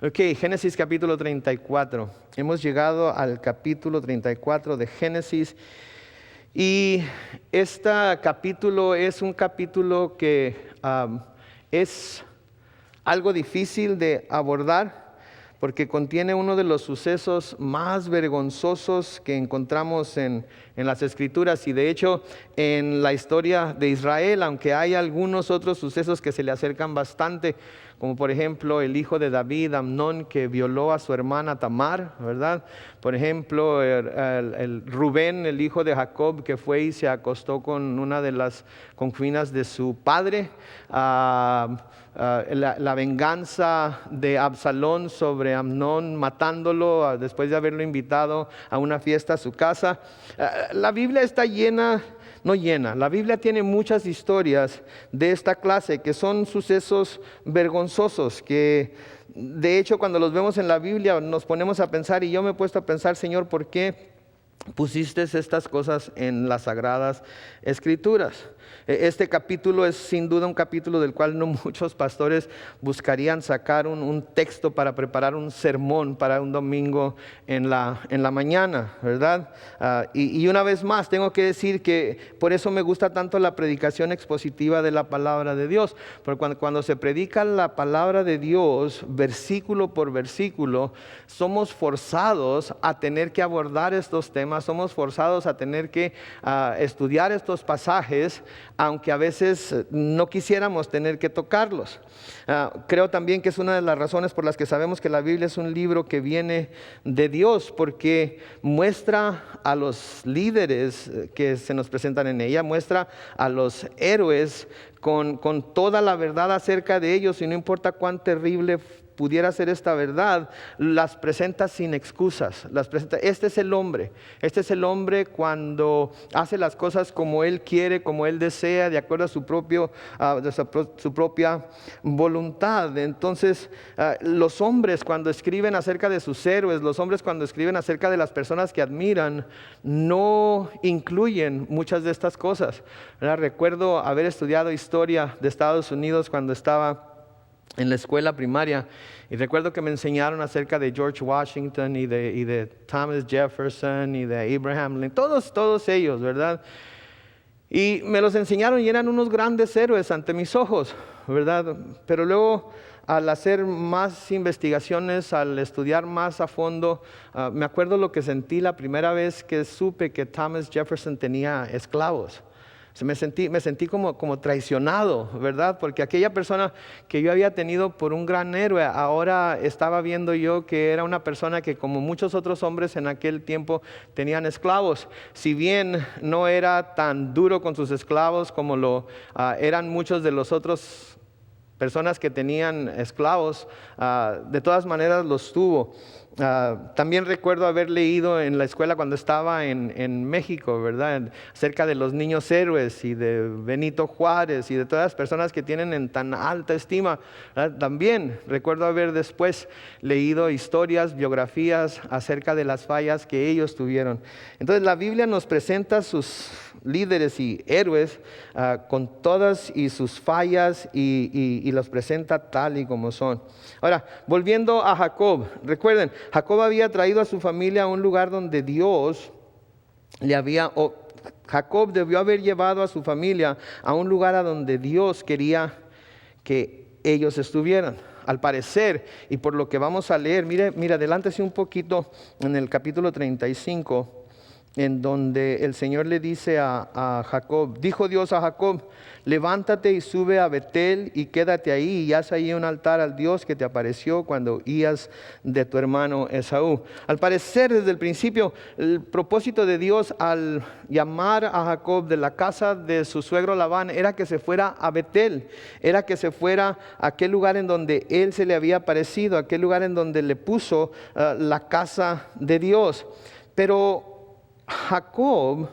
Ok, Génesis capítulo 34. Hemos llegado al capítulo 34 de Génesis. Y este capítulo es un capítulo que es algo difícil de abordar porque contiene uno de los sucesos más vergonzosos que encontramos en las Escrituras, y de hecho en la historia de Israel, aunque hay algunos otros sucesos que se le acercan bastante, como por ejemplo el hijo de David, Amnón, que violó a su hermana Tamar, ¿verdad? Por ejemplo, el Rubén, el hijo de Jacob, que fue y se acostó con una de las concubinas de su padre. La venganza de Absalón sobre Amnón, matándolo después de haberlo invitado a una fiesta a su casa. La Biblia está la Biblia tiene muchas historias de esta clase que son sucesos vergonzosos, que de hecho cuando los vemos en la Biblia nos ponemos a pensar, y yo me he puesto a pensar: Señor, ¿por qué pusiste estas cosas en las Sagradas Escrituras? Este capítulo es sin duda un capítulo del cual no muchos pastores buscarían sacar un texto para preparar un sermón para un domingo en la mañana, ¿verdad? Y una vez más tengo que decir que por eso me gusta tanto la predicación expositiva de la palabra de Dios, porque cuando se predica la palabra de Dios versículo por versículo, somos forzados a tener que abordar estos temas, somos forzados a tener que estudiar estos pasajes, aunque a veces no quisiéramos tener que tocarlos. Creo también que es una de las razones por las que sabemos que la Biblia es un libro que viene de Dios, porque muestra a los líderes que se nos presentan en ella, muestra a los héroes con toda la verdad acerca de ellos, y no importa cuán terrible pudiera ser esta verdad, las presenta sin excusas, las presenta. Este es el hombre cuando hace las cosas como él quiere, como él desea, de acuerdo a su propia voluntad. Entonces, los hombres cuando escriben acerca de sus héroes, los hombres cuando escriben acerca de las personas que admiran, no incluyen muchas de estas cosas, ¿verdad? Recuerdo haber estudiado historia de Estados Unidos cuando estaba en la escuela primaria, y recuerdo que me enseñaron acerca de George Washington y de Thomas Jefferson y de Abraham Lincoln, todos ellos, ¿verdad? Y me los enseñaron y eran unos grandes héroes ante mis ojos, ¿verdad? Pero luego, al hacer más investigaciones, al estudiar más a fondo, me acuerdo lo que sentí la primera vez que supe que Thomas Jefferson tenía esclavos. Me sentí como traicionado, ¿verdad? Porque aquella persona que yo había tenido por un gran héroe, ahora estaba viendo yo que era una persona que, como muchos otros hombres en aquel tiempo, tenían esclavos. Si bien no era tan duro con sus esclavos como lo eran muchos de los otros personas que tenían esclavos, de todas maneras los tuvo. También recuerdo haber leído en la escuela cuando estaba en México, ¿verdad?, acerca de los niños héroes y de Benito Juárez y de todas las personas que tienen en tan alta estima, ¿verdad? También recuerdo haber después leído historias, biografías acerca de las fallas que ellos tuvieron. Entonces la Biblia nos presenta sus líderes y héroes con todas y sus fallas, y los presenta tal y como son. Ahora, volviendo a Jacob, recuerden, Jacob había traído a su familia a un lugar donde Dios Jacob debió haber llevado a su familia a un lugar a donde Dios quería que ellos estuvieran. Al parecer, y por lo que vamos a leer, mire, adelántese un poquito en el capítulo 35, en donde el Señor le dice a Jacob: dijo Dios a Jacob, levántate y sube a Betel y quédate ahí, y haz ahí un altar al Dios que te apareció cuando huías de tu hermano Esaú. Al parecer, desde el principio, el propósito de Dios al llamar a Jacob de la casa de su suegro Labán era que se fuera a Betel, era que se fuera a aquel lugar en donde él se le había aparecido, aquel lugar en donde le puso la casa de Dios. Pero Jacob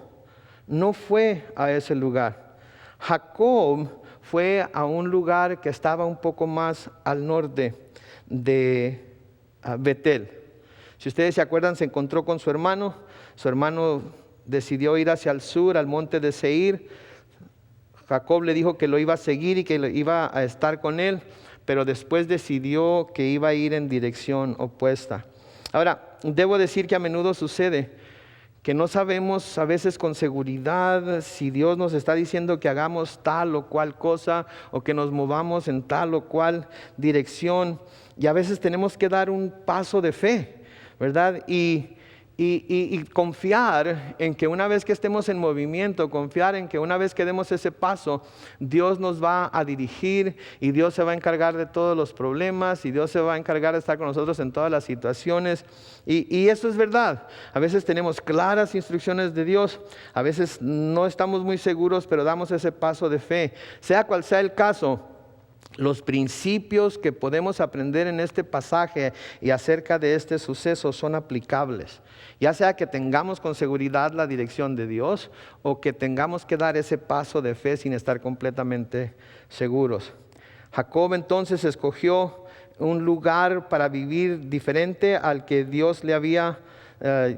no fue a ese lugar. Jacob fue a un lugar que estaba un poco más al norte de Betel. Si ustedes se acuerdan, se encontró con su hermano. Su hermano decidió ir hacia el sur, al monte de Seir. Jacob le dijo que lo iba a seguir y que iba a estar con él. pero después decidió que iba a ir en dirección opuesta. Ahora, debo decir que a menudo sucede que no sabemos a veces con seguridad si Dios nos está diciendo que hagamos tal o cual cosa o que nos movamos en tal o cual dirección, y a veces tenemos que dar un paso de fe, ¿verdad? Y confiar en que una vez que estemos en movimiento, confiar en que una vez que demos ese paso, Dios nos va a dirigir y Dios se va a encargar de todos los problemas y Dios se va a encargar de estar con nosotros en todas las situaciones. Y eso es verdad. A veces tenemos claras instrucciones de Dios, a veces no estamos muy seguros, pero damos ese paso de fe. Sea cual sea el caso, los principios que podemos aprender en este pasaje y acerca de este suceso son aplicables. Ya sea que tengamos con seguridad la dirección de Dios o que tengamos que dar ese paso de fe sin estar completamente seguros. Jacob entonces escogió un lugar para vivir diferente al que Dios le había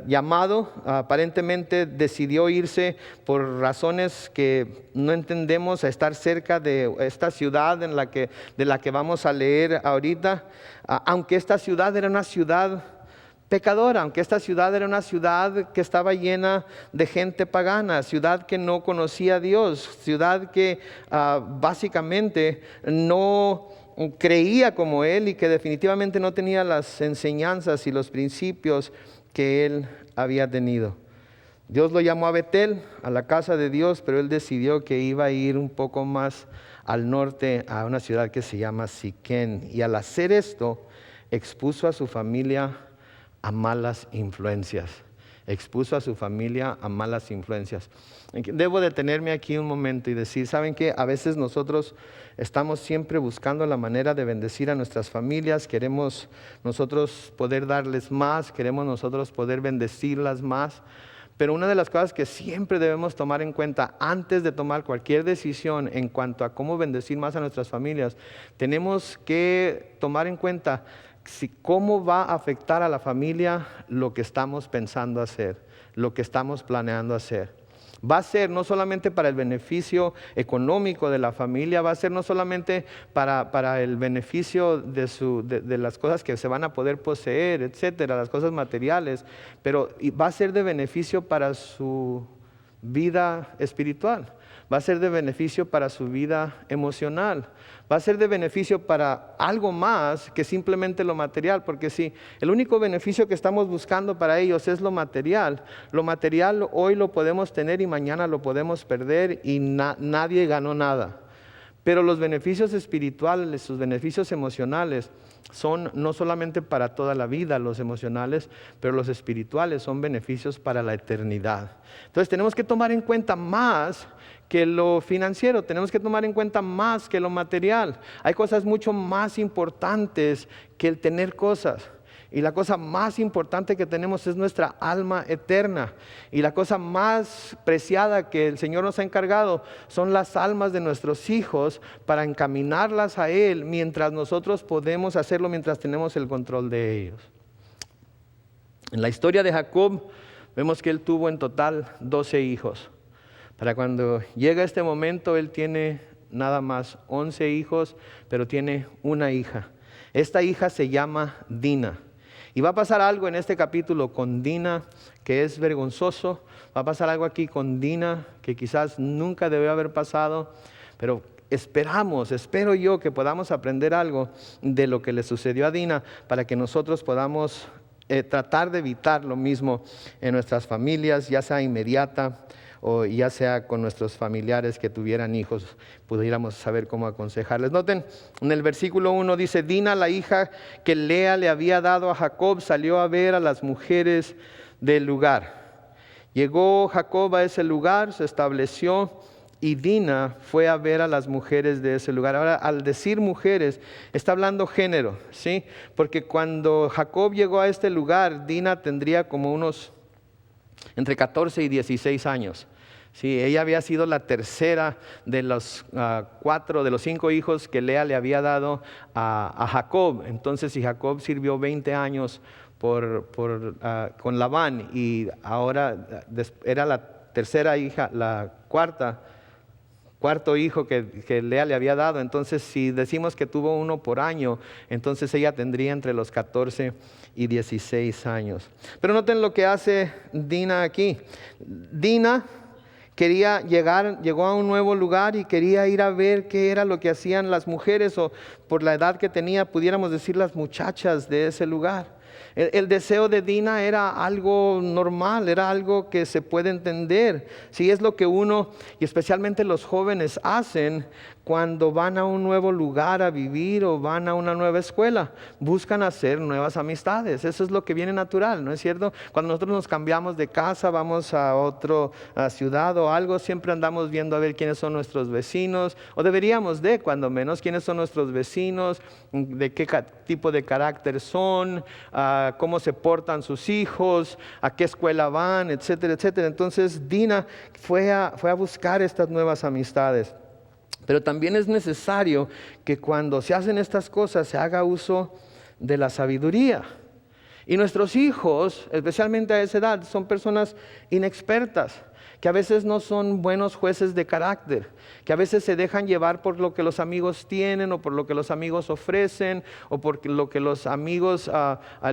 llamado. Aparentemente decidió irse por razones que no entendemos, a estar cerca de esta ciudad de la que vamos a leer ahorita, aunque esta ciudad era una ciudad pecadora, aunque esta ciudad era una ciudad que estaba llena de gente pagana, ciudad que no conocía a Dios, ciudad que básicamente no creía como Él y que definitivamente no tenía las enseñanzas y los principios que él había tenido. Dios lo llamó a Betel, a la casa de Dios, pero él decidió que iba a ir un poco más al norte, a una ciudad que se llama Siquén. Y al hacer esto, expuso a su familia a malas influencias. Expuso a su familia a malas influencias. Debo detenerme aquí un momento y decir, ¿saben qué? A veces nosotros estamos siempre buscando la manera de bendecir a nuestras familias. Queremos nosotros poder darles más, queremos nosotros poder bendecirlas más. Pero una de las cosas que siempre debemos tomar en cuenta antes de tomar cualquier decisión en cuanto a cómo bendecir más a nuestras familias, tenemos que tomar en cuenta cómo va a afectar a la familia lo que estamos pensando hacer, lo que estamos planeando hacer. Va a ser no solamente para el beneficio económico de la familia, va a ser no solamente para el beneficio de las cosas que se van a poder poseer, etcétera, las cosas materiales, pero va a ser de beneficio para su vida espiritual. Va a ser de beneficio para su vida emocional. Va a ser de beneficio para algo más que simplemente lo material, porque si el único beneficio que estamos buscando para ellos es lo material hoy lo podemos tener y mañana lo podemos perder y nadie ganó nada. Pero los beneficios espirituales, sus beneficios emocionales son no solamente para toda la vida los emocionales, pero los espirituales son beneficios para la eternidad. Entonces tenemos que tomar en cuenta más que lo financiero, tenemos que tomar en cuenta más que lo material. Hay cosas mucho más importantes que el tener cosas. Y la cosa más importante que tenemos es nuestra alma eterna. Y la cosa más preciada que el Señor nos ha encargado son las almas de nuestros hijos para encaminarlas a Él mientras nosotros podemos hacerlo, mientras tenemos el control de ellos. En la historia de Jacob vemos que él tuvo en total 12 hijos. Para cuando llega este momento él tiene nada más 11 hijos, pero tiene una hija. Esta hija se llama Dina. Y va a pasar algo en este capítulo con Dina que es vergonzoso. Va a pasar algo aquí con Dina que quizás nunca debió haber pasado. Pero espero yo que podamos aprender algo de lo que le sucedió a Dina para que nosotros podamos tratar de evitar lo mismo en nuestras familias, ya sea inmediata o ya sea con nuestros familiares que tuvieran hijos, pudiéramos saber cómo aconsejarles. Noten, en el versículo 1 dice, Dina, la hija que Lea le había dado a Jacob, salió a ver a las mujeres del lugar. Llegó Jacob a ese lugar, se estableció y Dina fue a ver a las mujeres de ese lugar. Ahora, al decir mujeres, está hablando género, ¿sí? Porque cuando Jacob llegó a este lugar, Dina tendría como unos entre 14 y 16 años. Sí, ella había sido la tercera de los 5 hijos que Lea le había dado a Jacob. Entonces, si Jacob sirvió 20 años con Labán y ahora era la tercera hija, la cuarta, cuarto hijo que Lea le había dado. Entonces, si decimos que tuvo uno por año, entonces ella tendría entre los 14 y 16 años. Pero noten lo que hace Dina aquí. Dina llegó a un nuevo lugar y quería ir a ver qué era lo que hacían las mujeres, o por la edad que tenía, pudiéramos decir las muchachas de ese lugar. El deseo de Dina era algo normal, era algo que se puede entender. Si es lo que uno, y especialmente los jóvenes, hacen cuando van a un nuevo lugar a vivir o van a una nueva escuela, buscan hacer nuevas amistades. Eso es lo que viene natural, ¿no es cierto? Cuando nosotros nos cambiamos de casa, vamos a otra ciudad o algo, siempre andamos viendo a ver quiénes son nuestros vecinos, o deberíamos de, cuando menos, quiénes son nuestros vecinos, de qué tipo de carácter son, cómo se portan sus hijos, a qué escuela van, etcétera, etcétera. Entonces Dina fue a buscar estas nuevas amistades. Pero también es necesario que cuando se hacen estas cosas se haga uso de la sabiduría. Y nuestros hijos, especialmente a esa edad, son personas inexpertas, que a veces no son buenos jueces de carácter, que a veces se dejan llevar por lo que los amigos tienen, o por lo que los amigos ofrecen, o por lo que los amigos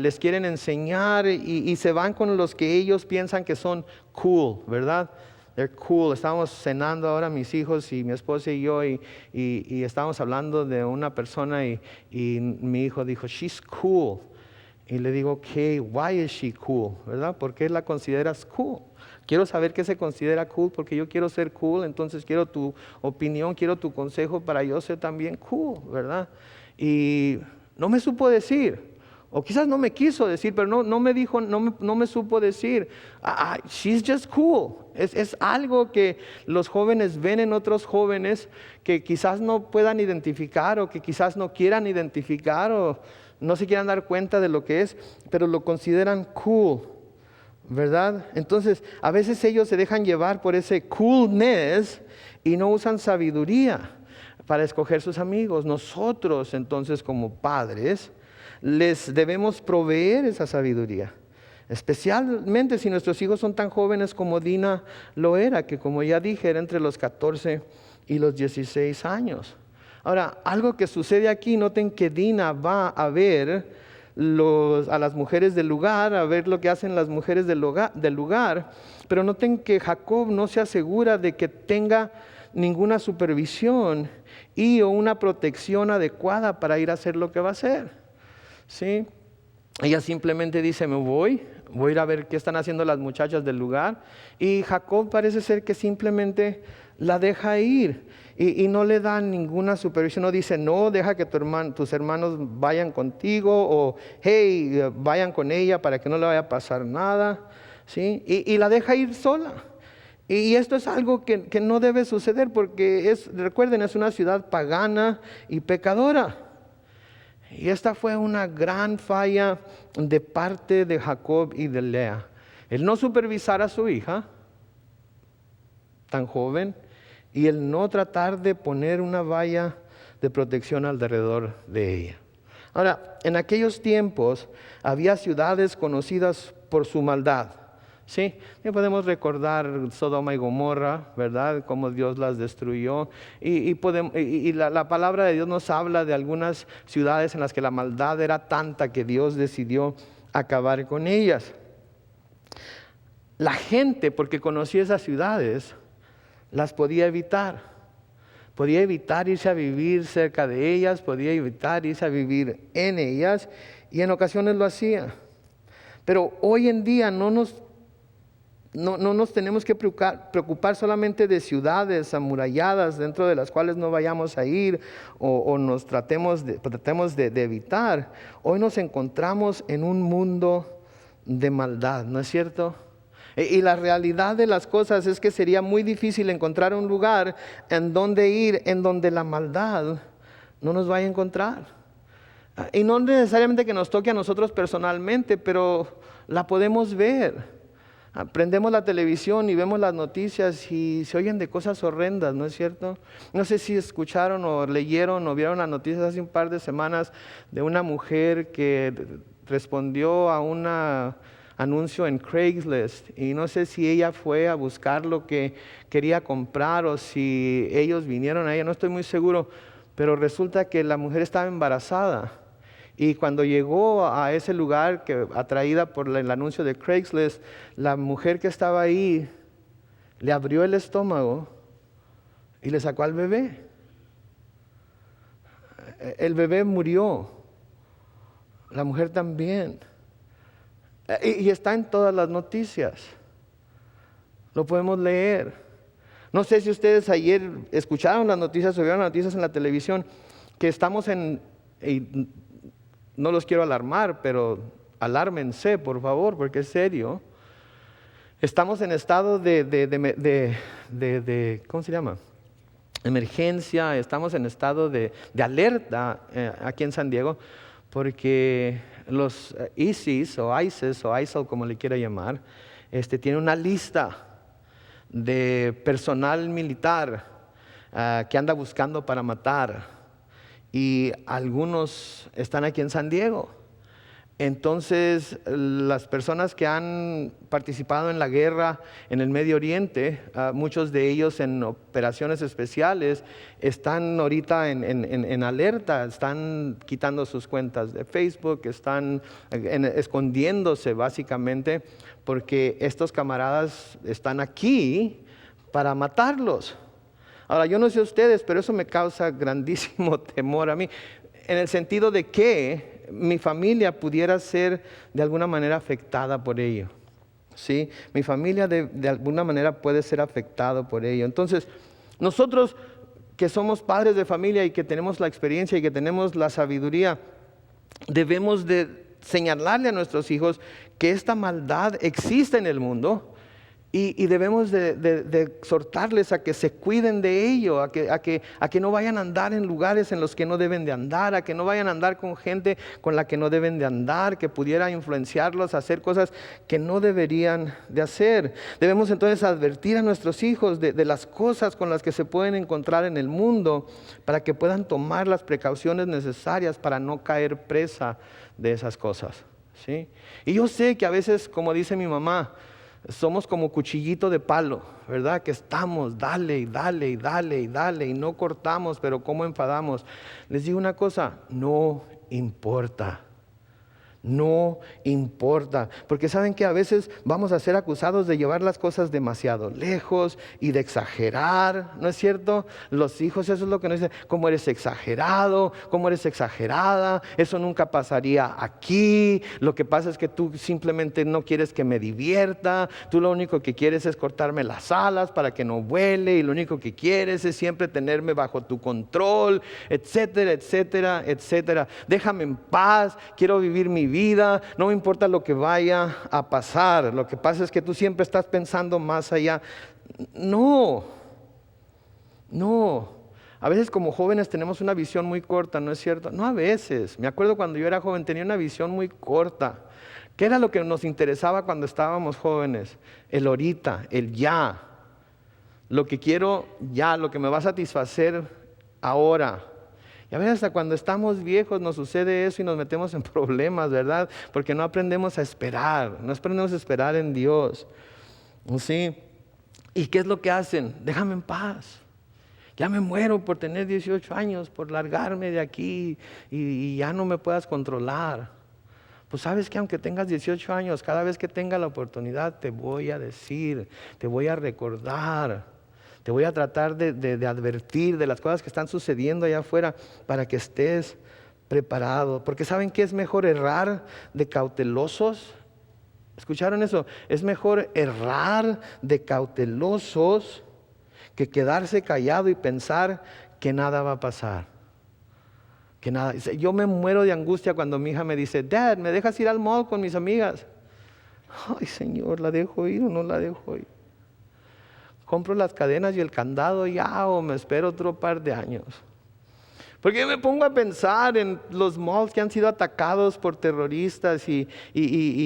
les quieren enseñar, y se van con los que ellos piensan que son cool, ¿verdad? They're cool. Estábamos cenando ahora mis hijos y mi esposa y yo, y estábamos hablando de una persona, y mi hijo dijo, she's cool. Y le digo, okay, why is she cool? ¿Verdad? ¿Por qué la consideras cool? Quiero saber qué se considera cool, porque yo quiero ser cool. Entonces quiero tu opinión, quiero tu consejo para yo ser también cool, ¿verdad? Y no me supo decir, o quizás no me quiso decir, pero no me dijo, no me supo decir. She's just cool. Es algo que los jóvenes ven en otros jóvenes que quizás no puedan identificar, o que quizás no quieran identificar, o no se quieran dar cuenta de lo que es, pero lo consideran cool, ¿verdad? Entonces, a veces ellos se dejan llevar por ese coolness y no usan sabiduría para escoger sus amigos. Nosotros, entonces, como padres, les debemos proveer esa sabiduría, especialmente si nuestros hijos son tan jóvenes como Dina lo era, que, como ya dije, era entre los 14 y los 16 años. Ahora, algo que sucede aquí, noten que Dina va a ver a las mujeres del lugar, a ver lo que hacen las mujeres del lugar, pero noten que Jacob no se asegura de que tenga ninguna supervisión o una protección adecuada para ir a hacer lo que va a hacer. ¿Sí? Ella simplemente dice, voy a ir a ver qué están haciendo las muchachas del lugar, y Jacob parece ser que simplemente la deja ir y no le da ninguna supervisión. No dice, no, deja que tus hermanos vayan contigo, o hey, vayan con ella para que no le vaya a pasar nada, ¿sí? Y la deja ir sola. Y esto es algo que no debe suceder, porque recuerden, es una ciudad pagana y pecadora. Y esta fue una gran falla de parte de Jacob y de Lea. El no supervisar a su hija tan joven, y el no tratar de poner una valla de protección alrededor de ella. Ahora, en aquellos tiempos había ciudades conocidas por su maldad. Sí, ya podemos recordar Sodoma y Gomorra, ¿verdad? Cómo Dios las destruyó. Y la palabra de Dios nos habla de algunas ciudades en las que la maldad era tanta que Dios decidió acabar con ellas. La gente, porque conocía esas ciudades, las podía evitar. Podía evitar irse a vivir cerca de ellas, podía evitar irse a vivir en ellas, y en ocasiones lo hacía. Pero hoy en día no nos tenemos que preocupar solamente de ciudades amuralladas dentro de las cuales no vayamos a ir, o nos tratemos de evitar. Hoy nos encontramos en un mundo de maldad, ¿no es cierto? Y la realidad de las cosas es que sería muy difícil encontrar un lugar en donde ir, en donde la maldad no nos vaya a encontrar. Y no necesariamente que nos toque a nosotros personalmente, pero la podemos ver. Prendemos la televisión y vemos las noticias y se oyen de cosas horrendas, ¿no es cierto? No sé si escucharon o leyeron o vieron las noticias hace un par de semanas de una mujer que respondió a anuncio en Craigslist y no sé si ella fue a buscar lo que quería comprar o si ellos vinieron a ella, no estoy muy seguro, pero resulta que la mujer estaba embarazada. Y cuando llegó a ese lugar, atraída por el anuncio de Craigslist, la mujer que estaba ahí le abrió el estómago y le sacó al bebé. El bebé murió, la mujer también. Y está en todas las noticias, lo podemos leer. No sé si ustedes ayer escucharon las noticias o vieron las noticias en la televisión, que estamos y no los quiero alarmar, pero alármense, por favor, porque es serio. Estamos en estado de ¿cómo se llama? Emergencia, estamos en estado de alerta aquí en San Diego, porque los ISIS o ISIL, como le quiera llamar, tienen una lista de personal militar que anda buscando para matar. Y algunos están aquí en San Diego. Entonces, las personas que han participado en la guerra en el Medio Oriente, muchos de ellos en operaciones especiales, están ahorita en alerta, están quitando sus cuentas de Facebook, están escondiéndose básicamente, porque estos camaradas están aquí para matarlos. Ahora, yo no sé ustedes, pero eso me causa grandísimo temor a mí, en el sentido de que mi familia pudiera ser de alguna manera afectada por ello. ¿Sí? Mi familia de alguna manera puede ser afectada por ello. Entonces, nosotros que somos padres de familia y que tenemos la experiencia y que tenemos la sabiduría, debemos de señalarle a nuestros hijos que esta maldad existe en el mundo. Y debemos de exhortarles a que se cuiden de ello, a que no vayan a andar en lugares en los que no deben de andar, a que no vayan a andar con gente con la que no deben de andar, que pudiera influenciarlos a hacer cosas que no deberían de hacer. Debemos entonces advertir a nuestros hijos de las cosas con las que se pueden encontrar en el mundo, para que puedan tomar las precauciones necesarias para no caer presa de esas cosas. ¿Sí? Y yo sé que a veces, como dice mi mamá, somos como cuchillito de palo, ¿verdad? Que estamos, dale y dale y dale y dale y no cortamos, pero ¿cómo enfadamos? Les digo una cosa, no importa. No importa, porque saben que a veces vamos a ser acusados de llevar las cosas demasiado lejos y de exagerar, ¿no es cierto? Los hijos, eso es lo que nos dicen, cómo eres exagerado, cómo eres exagerada, eso nunca pasaría aquí, lo que pasa es que tú simplemente no quieres que me divierta, tú lo único que quieres es cortarme las alas para que no vuele y lo único que quieres es siempre tenerme bajo tu control, etcétera, etcétera, etcétera. Déjame en paz, quiero vivir mi vida, no me importa lo que vaya a pasar, lo que pasa es que tú siempre estás pensando más allá. No, a veces como jóvenes tenemos una visión muy corta, ¿no es cierto? No, a veces, me acuerdo cuando yo era joven tenía una visión muy corta. ¿Qué era lo que nos interesaba cuando estábamos jóvenes? El ahorita, el ya, lo que quiero ya, lo que me va a satisfacer ahora. Y a veces hasta cuando estamos viejos nos sucede eso y nos metemos en problemas, ¿verdad? Porque no aprendemos a esperar, no aprendemos a esperar en Dios. ¿Sí? ¿Y qué es lo que hacen? Déjame en paz. Ya me muero por tener 18 años, por largarme de aquí y ya no me puedas controlar. Pues sabes que aunque tengas 18 años, cada vez que tenga la oportunidad te voy a decir, te voy a recordar. Te voy a tratar de advertir de las cosas que están sucediendo allá afuera para que estés preparado. Porque ¿saben qué es mejor errar de cautelosos? ¿Escucharon eso? Es mejor errar de cautelosos que quedarse callado y pensar que nada va a pasar. Que nada. Yo me muero de angustia cuando mi hija me dice, Dad, ¿me dejas ir al mall con mis amigas? Ay, Señor, ¿la dejo ir o no la dejo ir? Compro las cadenas y el candado ya o me espero otro par de años. Porque yo me pongo a pensar en los malls que han sido atacados por terroristas y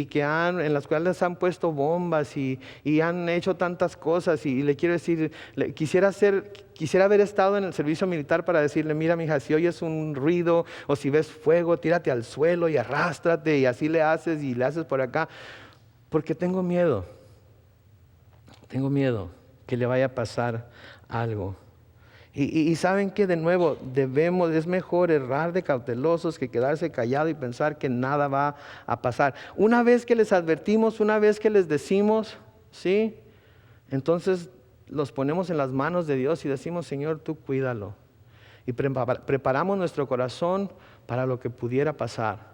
que en las cuales han puesto bombas y han hecho tantas cosas. Y le quiero decir, quisiera haber estado en el servicio militar para decirle, mira mija, si oyes un ruido o si ves fuego, tírate al suelo y arrástrate y así le haces por acá. Porque tengo miedo que le vaya a pasar algo. Y saben que de nuevo es mejor errar de cautelosos que quedarse callado y pensar que nada va a pasar. Una vez que les advertimos, una vez que les decimos, ¿sí? Entonces los ponemos en las manos de Dios y decimos, Señor, tú cuídalo. Y preparamos nuestro corazón para lo que pudiera pasar.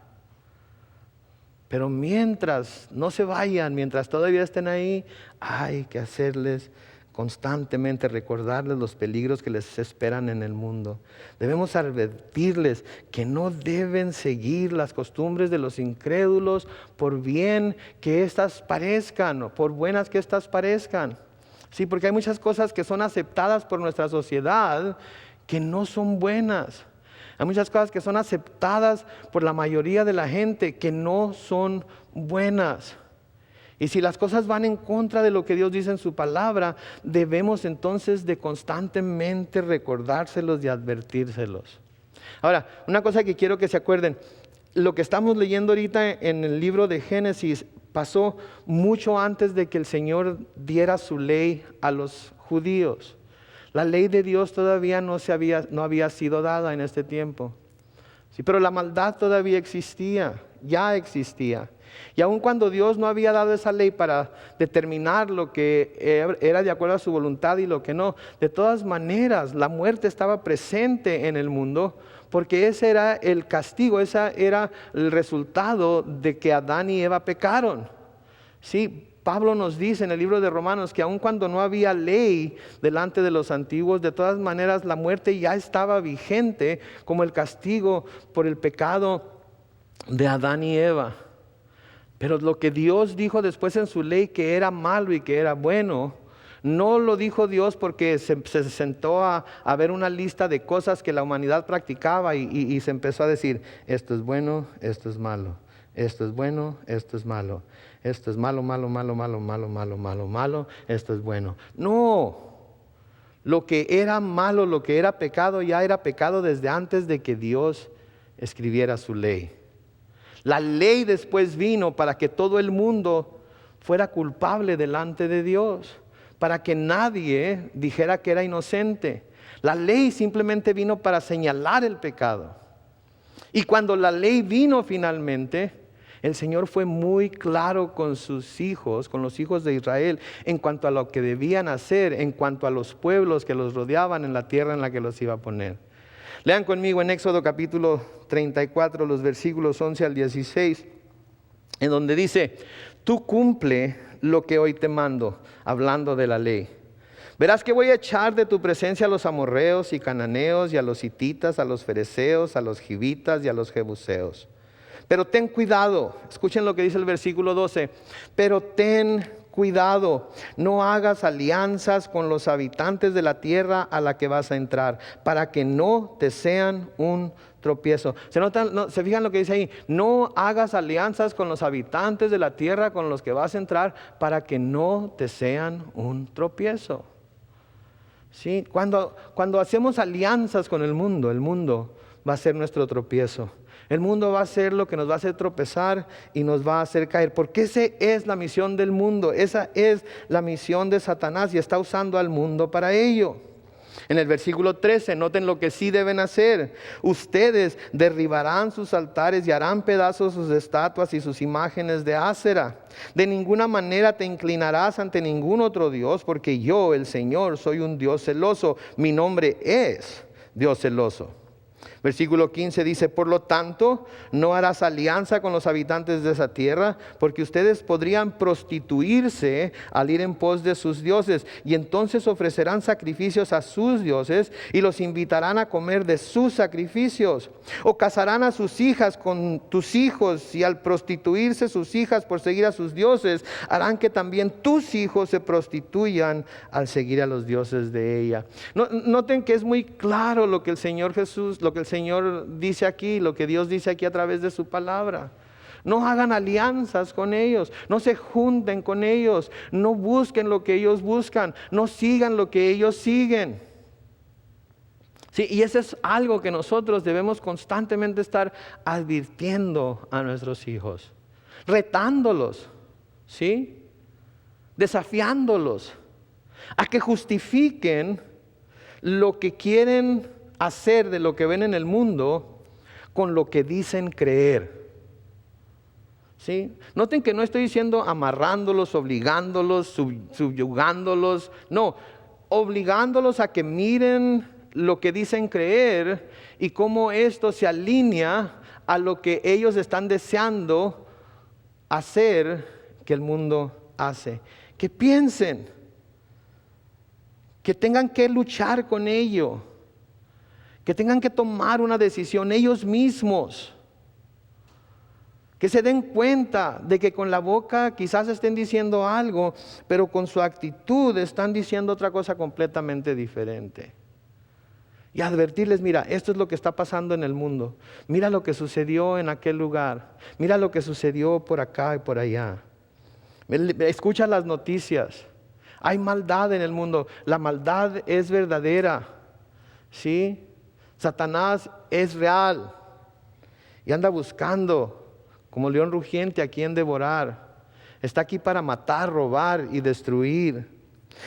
Pero mientras no se vayan, mientras todavía estén ahí, hay que hacerles constantemente, recordarles los peligros que les esperan en el mundo. Debemos advertirles que no deben seguir las costumbres de los incrédulos, por bien que éstas parezcan, o por buenas que éstas parezcan. Sí, porque hay muchas cosas que son aceptadas por nuestra sociedad que no son buenas. Hay muchas cosas que son aceptadas por la mayoría de la gente que no son buenas. Y si las cosas van en contra de lo que Dios dice en su palabra, debemos entonces de constantemente recordárselos y advertírselos. Ahora, una cosa que quiero que se acuerden, lo que estamos leyendo ahorita en el libro de Génesis pasó mucho antes de que el Señor diera su ley a los judíos. La ley de Dios todavía no había sido dada en este tiempo. Sí, pero la maldad todavía existía, ya existía. Y aun cuando Dios no había dado esa ley para determinar lo que era de acuerdo a su voluntad y lo que no, de todas maneras la muerte estaba presente en el mundo, porque ese era el castigo, ese era el resultado de que Adán y Eva pecaron. Sí, Pablo nos dice en el libro de Romanos que aun cuando no había ley delante de los antiguos, de todas maneras la muerte ya estaba vigente como el castigo por el pecado de Adán y Eva. Pero lo que Dios dijo después en su ley que era malo y que era bueno, no lo dijo Dios porque se sentó a ver una lista de cosas que la humanidad practicaba y se empezó a decir, esto es bueno, esto es malo, esto es bueno, esto es malo, esto es malo, malo, malo, malo, malo, malo, malo, malo, esto es bueno. No, lo que era malo, lo que era pecado, ya era pecado desde antes de que Dios escribiera su ley. La ley después vino para que todo el mundo fuera culpable delante de Dios, para que nadie dijera que era inocente. La ley simplemente vino para señalar el pecado. Y cuando la ley vino finalmente, el Señor fue muy claro con sus hijos, con los hijos de Israel, en cuanto a lo que debían hacer, en cuanto a los pueblos que los rodeaban en la tierra en la que los iba a poner. Lean conmigo en Éxodo capítulo 34, los versículos 11 al 16, en donde dice, tú cumple lo que hoy te mando, hablando de la ley. Verás que voy a echar de tu presencia a los amorreos y cananeos y a los hititas, a los fereceos, a los givitas y a los jebuseos. Pero ten cuidado, escuchen lo que dice el versículo 12, pero ten cuidado, no hagas alianzas con los habitantes de la tierra a la que vas a entrar, para que no te sean un tropiezo. ¿Se fijan lo que dice ahí? No hagas alianzas con los habitantes de la tierra con los que vas a entrar, para que no te sean un tropiezo. ¿Sí? Cuando hacemos alianzas con el mundo va a ser nuestro tropiezo. El mundo va a ser lo que nos va a hacer tropezar y nos va a hacer caer. Porque esa es la misión del mundo. Esa es la misión de Satanás y está usando al mundo para ello. En el versículo 13, noten lo que sí deben hacer. Ustedes derribarán sus altares y harán pedazos sus estatuas y sus imágenes de Ásera. De ninguna manera te inclinarás ante ningún otro Dios, porque yo, el Señor, soy un Dios celoso. Mi nombre es Dios celoso. Versículo 15 dice, por lo tanto, no harás alianza con los habitantes de esa tierra, porque ustedes podrían prostituirse al ir en pos de sus dioses, y entonces ofrecerán sacrificios a sus dioses y los invitarán a comer de sus sacrificios. O casarán a sus hijas con tus hijos, y al prostituirse sus hijas por seguir a sus dioses, harán que también tus hijos se prostituyan al seguir a los dioses de ella. Noten que es muy claro lo que el Señor Jesús, lo que el Señor dice aquí, lo que Dios dice aquí a través de su palabra. No hagan alianzas con ellos, no se junten con ellos, no busquen lo que ellos buscan, no sigan lo que ellos siguen. Sí, y eso es algo que nosotros debemos constantemente estar advirtiendo a nuestros hijos, retándolos. ¿sí? Desafiándolos a que justifiquen lo que quieren hacer de lo que ven en el mundo con lo que dicen creer. ¿Sí? Noten que no estoy diciendo amarrándolos, obligándolos, subyugándolos. No, obligándolos a que miren lo que dicen creer y cómo esto se alinea a lo que ellos están deseando hacer que el mundo hace. Que piensen, que tengan que luchar con ello, que tengan que tomar una decisión ellos mismos. Que se den cuenta de que con la boca quizás estén diciendo algo, pero con su actitud están diciendo otra cosa completamente diferente. Y advertirles, mira, esto es lo que está pasando en el mundo. Mira lo que sucedió en aquel lugar. Mira lo que sucedió por acá y por allá. Escucha las noticias. Hay maldad en el mundo. La maldad es verdadera. ¿Sí? Satanás es real. Y anda buscando como león rugiente a quien devorar. Está aquí para matar, robar y destruir.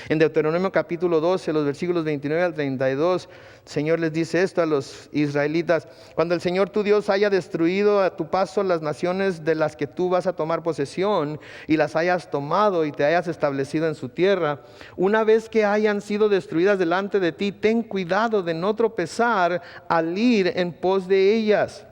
En Deuteronomio capítulo 12, los versículos 29 al 32, el Señor les dice esto a los israelitas: cuando el Señor tu Dios haya destruido a tu paso las naciones de las que tú vas a tomar posesión, y las hayas tomado y te hayas establecido en su tierra, una vez que hayan sido destruidas delante de ti, ten cuidado de no tropezar al ir en pos de ellas.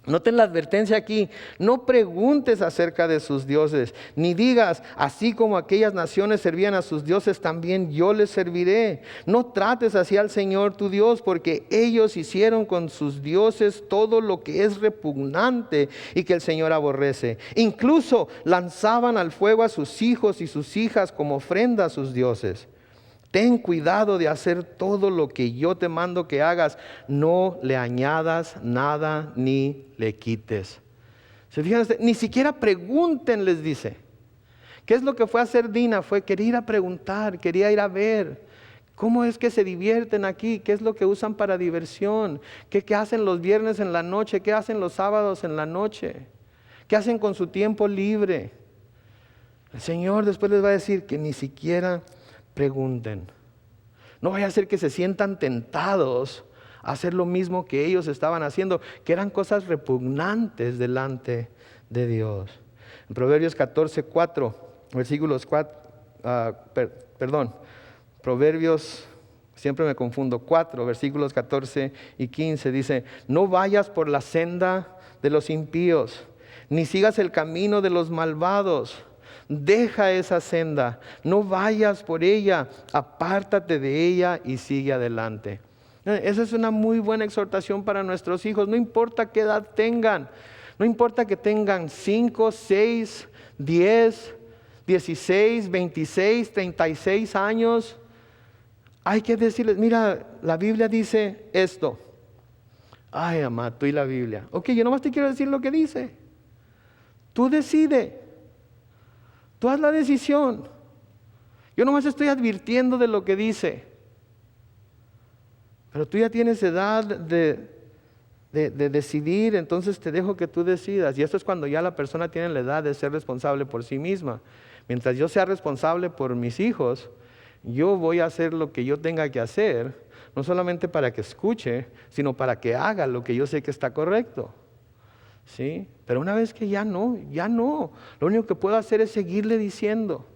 Noten la advertencia aquí: no preguntes acerca de sus dioses, ni digas, así como aquellas naciones servían a sus dioses, también yo les serviré. No trates así al Señor tu Dios, porque ellos hicieron con sus dioses todo lo que es repugnante y que el Señor aborrece. Incluso lanzaban al fuego a sus hijos y sus hijas como ofrenda a sus dioses. Ten cuidado de hacer todo lo que yo te mando que hagas. No le añadas nada ni le quites. ¿Se fijan? Ni siquiera pregunten, les dice. ¿Qué es lo que fue a hacer Dina? Quería ir a preguntar, quería ir a ver. ¿Cómo es que se divierten aquí? ¿Qué es lo que usan para diversión? ¿Qué hacen los viernes en la noche? ¿Qué hacen los sábados en la noche? ¿Qué hacen con su tiempo libre? El Señor después les va a decir que ni siquiera pregunten. No vaya a ser que se sientan tentados a hacer lo mismo que ellos estaban haciendo, que eran cosas repugnantes delante de Dios. En Proverbios 14:4, versículos 4, Proverbios, siempre me confundo, 4, versículos 14 y 15, dice: no vayas por la senda de los impíos, ni sigas el camino de los malvados. Deja esa senda, no vayas por ella, apártate de ella y sigue adelante. Esa es una muy buena exhortación para nuestros hijos. No importa qué edad tengan, no importa que tengan 5, 6, 10, 16, 26, 36 años. Hay que decirles, mira, la Biblia dice esto. Ay, mamá, tú y la Biblia. Ok, yo nomás te quiero decir lo que dice. Tú decide. Tú haz la decisión. Yo nomás estoy advirtiendo de lo que dice. Pero tú ya tienes edad de decidir, entonces te dejo que tú decidas. Y esto es cuando ya la persona tiene la edad de ser responsable por sí misma. Mientras yo sea responsable por mis hijos, yo voy a hacer lo que yo tenga que hacer, no solamente para que escuche, sino para que haga lo que yo sé que está correcto. ¿Sí? Pero una vez que ya no, lo único que puedo hacer es seguirle diciendo.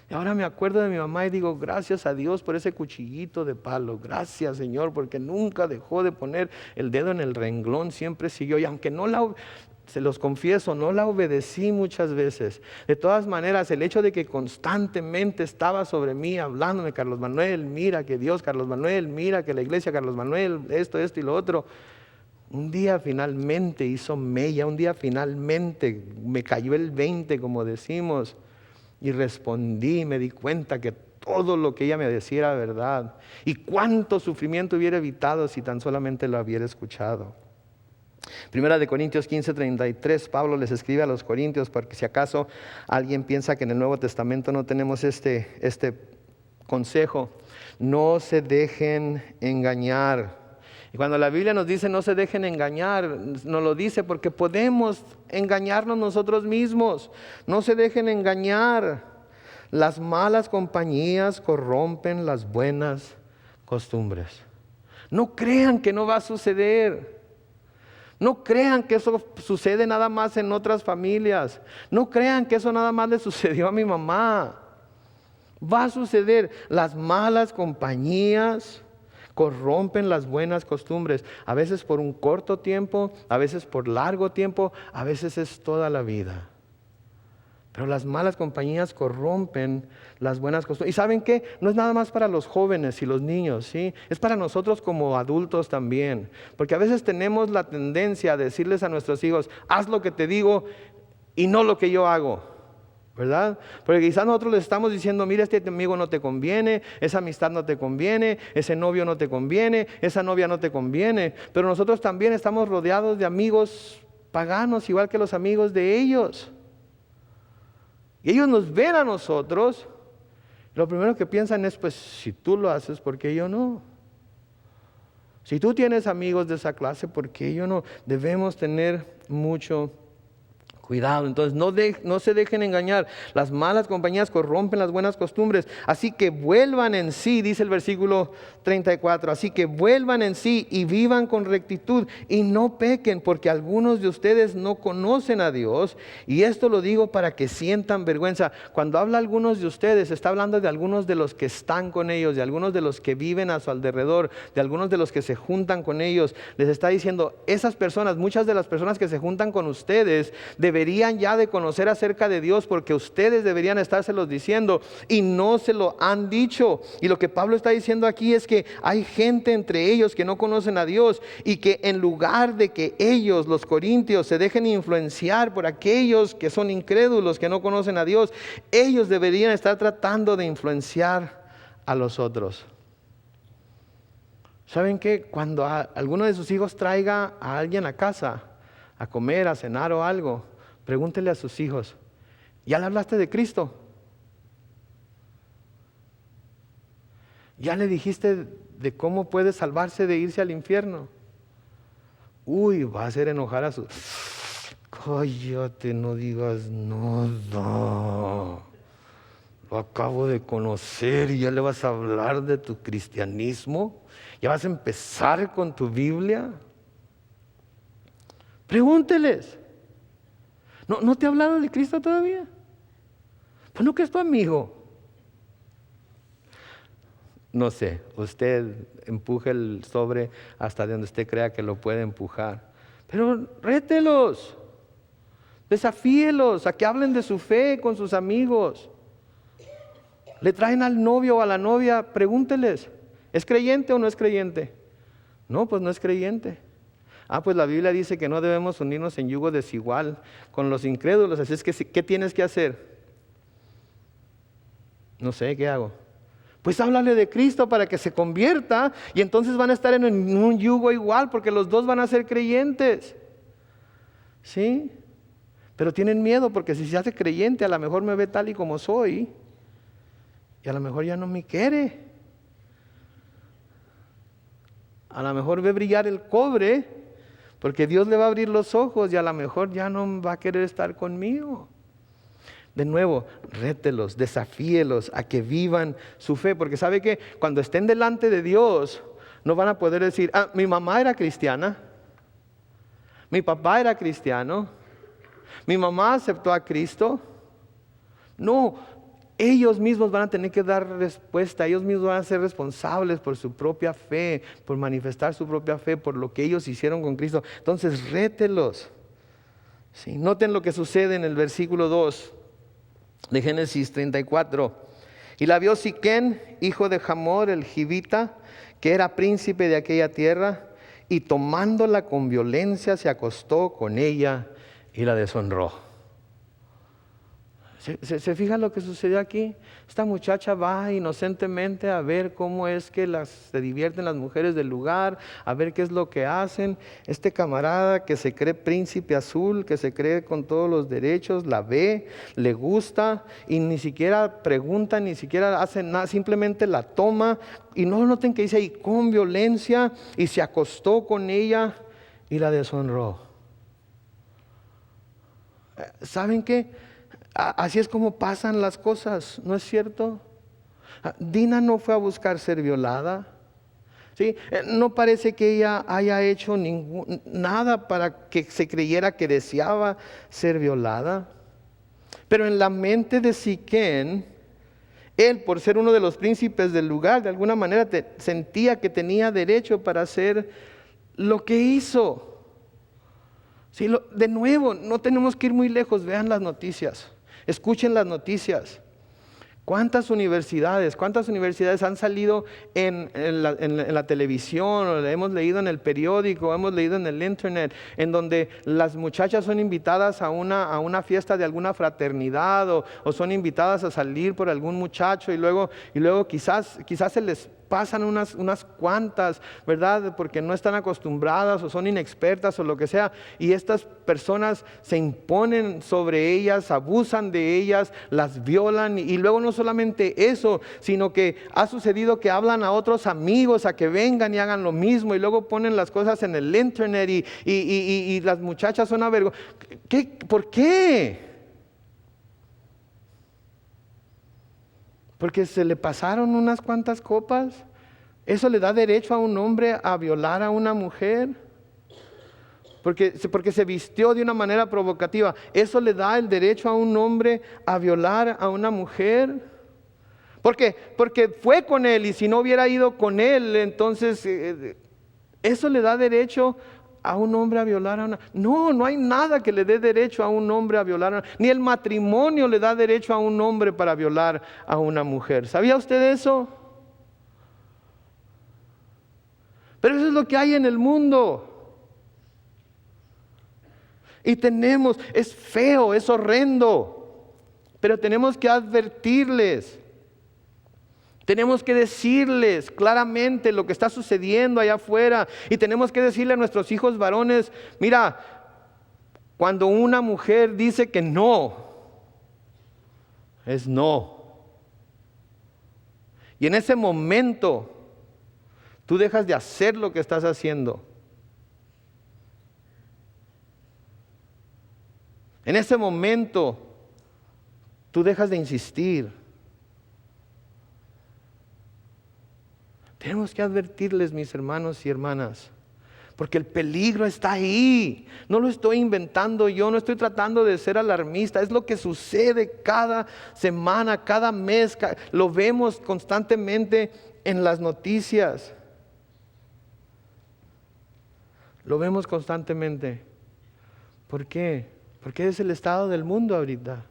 Y ahora me acuerdo de mi mamá y digo, gracias a Dios por ese cuchillito de palo, gracias Señor, porque nunca dejó de poner el dedo en el renglón, siempre siguió. Y aunque se los confieso, no la obedecí muchas veces, de todas maneras el hecho de que constantemente estaba sobre mí hablándome: Carlos Manuel, mira que Dios, Carlos Manuel, mira que la iglesia, Carlos Manuel, esto y lo otro. Un día finalmente hizo mella, un día finalmente me cayó el 20, como decimos, y respondí, me di cuenta que todo lo que ella me decía era verdad. Y cuánto sufrimiento hubiera evitado si tan solamente lo hubiera escuchado. Primera de Corintios 15:33, Pablo les escribe a los corintios, porque si acaso alguien piensa que en el Nuevo Testamento no tenemos este consejo: no se dejen engañar. Y cuando la Biblia nos dice no se dejen engañar, nos lo dice porque podemos engañarnos nosotros mismos. No se dejen engañar. Las malas compañías corrompen las buenas costumbres. No crean que no va a suceder. No crean que eso sucede nada más en otras familias. No crean que eso nada más le sucedió a mi mamá. Va a suceder. Las malas compañías corrompen las buenas costumbres. A veces por un corto tiempo, a veces por largo tiempo, a veces es toda la vida. Pero las malas compañías corrompen las buenas costumbres. ¿Y saben qué? No es nada más para los jóvenes y los niños, ¿sí? Es para nosotros como adultos también. Porque a veces tenemos la tendencia a decirles a nuestros hijos, haz lo que te digo y no lo que yo hago, ¿verdad? Porque quizás nosotros les estamos diciendo, mira, este amigo no te conviene, esa amistad no te conviene, ese novio no te conviene, esa novia no te conviene. Pero nosotros también estamos rodeados de amigos paganos, igual que los amigos de ellos. Y ellos nos ven a nosotros, lo primero que piensan es, pues, si tú lo haces, ¿por qué yo no? Si tú tienes amigos de esa clase, ¿por qué yo no? Debemos tener mucho cuidado. Entonces no se dejen engañar. Las malas compañías corrompen las buenas costumbres. Así que vuelvan en sí, dice el versículo 34. Así que vuelvan en sí y vivan con rectitud y no pequen, porque algunos de ustedes no conocen a Dios. Y esto lo digo para que sientan vergüenza. Cuando habla algunos de ustedes, está hablando de algunos de los que están con ellos, de algunos de los que viven a su alrededor, de algunos de los que se juntan con ellos. Les está diciendo, esas personas, muchas de las personas que se juntan con ustedes, deberían ya de conocer acerca de Dios, porque ustedes deberían estárselos diciendo y no se lo han dicho. Y lo que Pablo está diciendo aquí es que hay gente entre ellos que no conocen a Dios y que en lugar de que ellos, los corintios, se dejen influenciar por aquellos que son incrédulos, que no conocen a Dios, ellos deberían estar tratando de influenciar a los otros. ¿Saben qué? Cuando alguno de sus hijos traiga a alguien a casa a comer, a cenar o algo, pregúntele a sus hijos, ¿ya le hablaste de Cristo? ¿Ya le dijiste de cómo puede salvarse de irse al infierno? Uy, va a hacer enojar a su... Cállate, no digas nada. Lo acabo de conocer y ya le vas a hablar de tu cristianismo. ¿Ya vas a empezar con tu Biblia? Pregúnteles. ¿No te ha hablado de Cristo todavía? Pues no, que es tu amigo. No sé, usted empuje el sobre hasta donde usted crea que lo puede empujar. Pero rételos, desafíelos a que hablen de su fe con sus amigos. Le traen al novio o a la novia, pregúnteles, ¿es creyente o no es creyente? No, pues no es creyente. Pues la Biblia dice que no debemos unirnos en yugo desigual con los incrédulos. Así es que, ¿qué tienes que hacer? No sé, ¿qué hago? Pues háblale de Cristo para que se convierta y entonces van a estar en un yugo igual porque los dos van a ser creyentes. ¿Sí? Pero tienen miedo porque si se hace creyente a lo mejor me ve tal y como soy y a lo mejor ya no me quiere. A lo mejor ve brillar el cobre porque Dios le va a abrir los ojos y a lo mejor ya no va a querer estar conmigo. De nuevo, rételos, desafíelos a que vivan su fe, porque sabe que cuando estén delante de Dios no van a poder decir, mi mamá era cristiana, mi papá era cristiano, mi mamá aceptó a Cristo. No, ellos mismos van a tener que dar respuesta, ellos mismos van a ser responsables por su propia fe, por manifestar su propia fe, por lo que ellos hicieron con Cristo. Entonces, rételos. Sí, noten lo que sucede en el versículo 2 de Génesis 34. Y la vio Siquén, hijo de Hamor, el Jivita, que era príncipe de aquella tierra, y tomándola con violencia se acostó con ella y la deshonró. ¿Se fija lo que sucedió aquí? Esta muchacha va inocentemente a ver cómo es que se divierten las mujeres del lugar, a ver qué es lo que hacen. Este camarada que se cree príncipe azul, que se cree con todos los derechos, la ve, le gusta y ni siquiera pregunta, ni siquiera hace nada, simplemente la toma. Y no noten que dice ahí, con violencia, y se acostó con ella y la deshonró. ¿Saben qué? Así es como pasan las cosas, ¿no es cierto? Dina no fue a buscar ser violada, ¿sí? No parece que ella haya hecho nada para que se creyera que deseaba ser violada. Pero en la mente de Siquén, él, por ser uno de los príncipes del lugar, de alguna manera sentía que tenía derecho para hacer lo que hizo. Sí, de nuevo, no tenemos que ir muy lejos, vean las noticias. Escuchen las noticias. ¿Cuántas universidades han salido en la televisión, o hemos leído en el periódico, hemos leído en el internet, en donde las muchachas son invitadas a una fiesta de alguna fraternidad o son invitadas a salir por algún muchacho y luego quizás se les pasan unas cuantas, ¿verdad? Porque no están acostumbradas o son inexpertas o lo que sea, y estas personas se imponen sobre ellas, abusan de ellas, las violan, y luego no solamente eso, sino que ha sucedido que hablan a otros amigos a que vengan y hagan lo mismo, y luego ponen las cosas en el internet y las muchachas son avergonzadas. ¿Por qué? Porque se le pasaron unas cuantas copas. ¿Eso le da derecho a un hombre a violar a una mujer? Porque se vistió de una manera provocativa. ¿Eso le da el derecho a un hombre a violar a una mujer? ¿Por qué? Porque fue con él, y si no hubiera ido con él, entonces ¿eso le da derecho a un hombre a violar a una? No hay nada que le dé derecho a un hombre a violar a una, ni el matrimonio le da derecho a un hombre para violar a una mujer. ¿Sabía usted eso? Pero eso es lo que hay en el mundo. Y es feo, es horrendo, pero tenemos que advertirles. Tenemos que decirles claramente lo que está sucediendo allá afuera. Y tenemos que decirle a nuestros hijos varones, mira, cuando una mujer dice que no, es no. Y en ese momento, tú dejas de hacer lo que estás haciendo. En ese momento, tú dejas de insistir. Tenemos que advertirles, mis hermanos y hermanas, porque el peligro está ahí. No lo estoy inventando yo, no estoy tratando de ser alarmista. Es lo que sucede cada semana, cada mes. Lo vemos constantemente en las noticias. Lo vemos constantemente. ¿Por qué? Porque es el estado del mundo ahorita.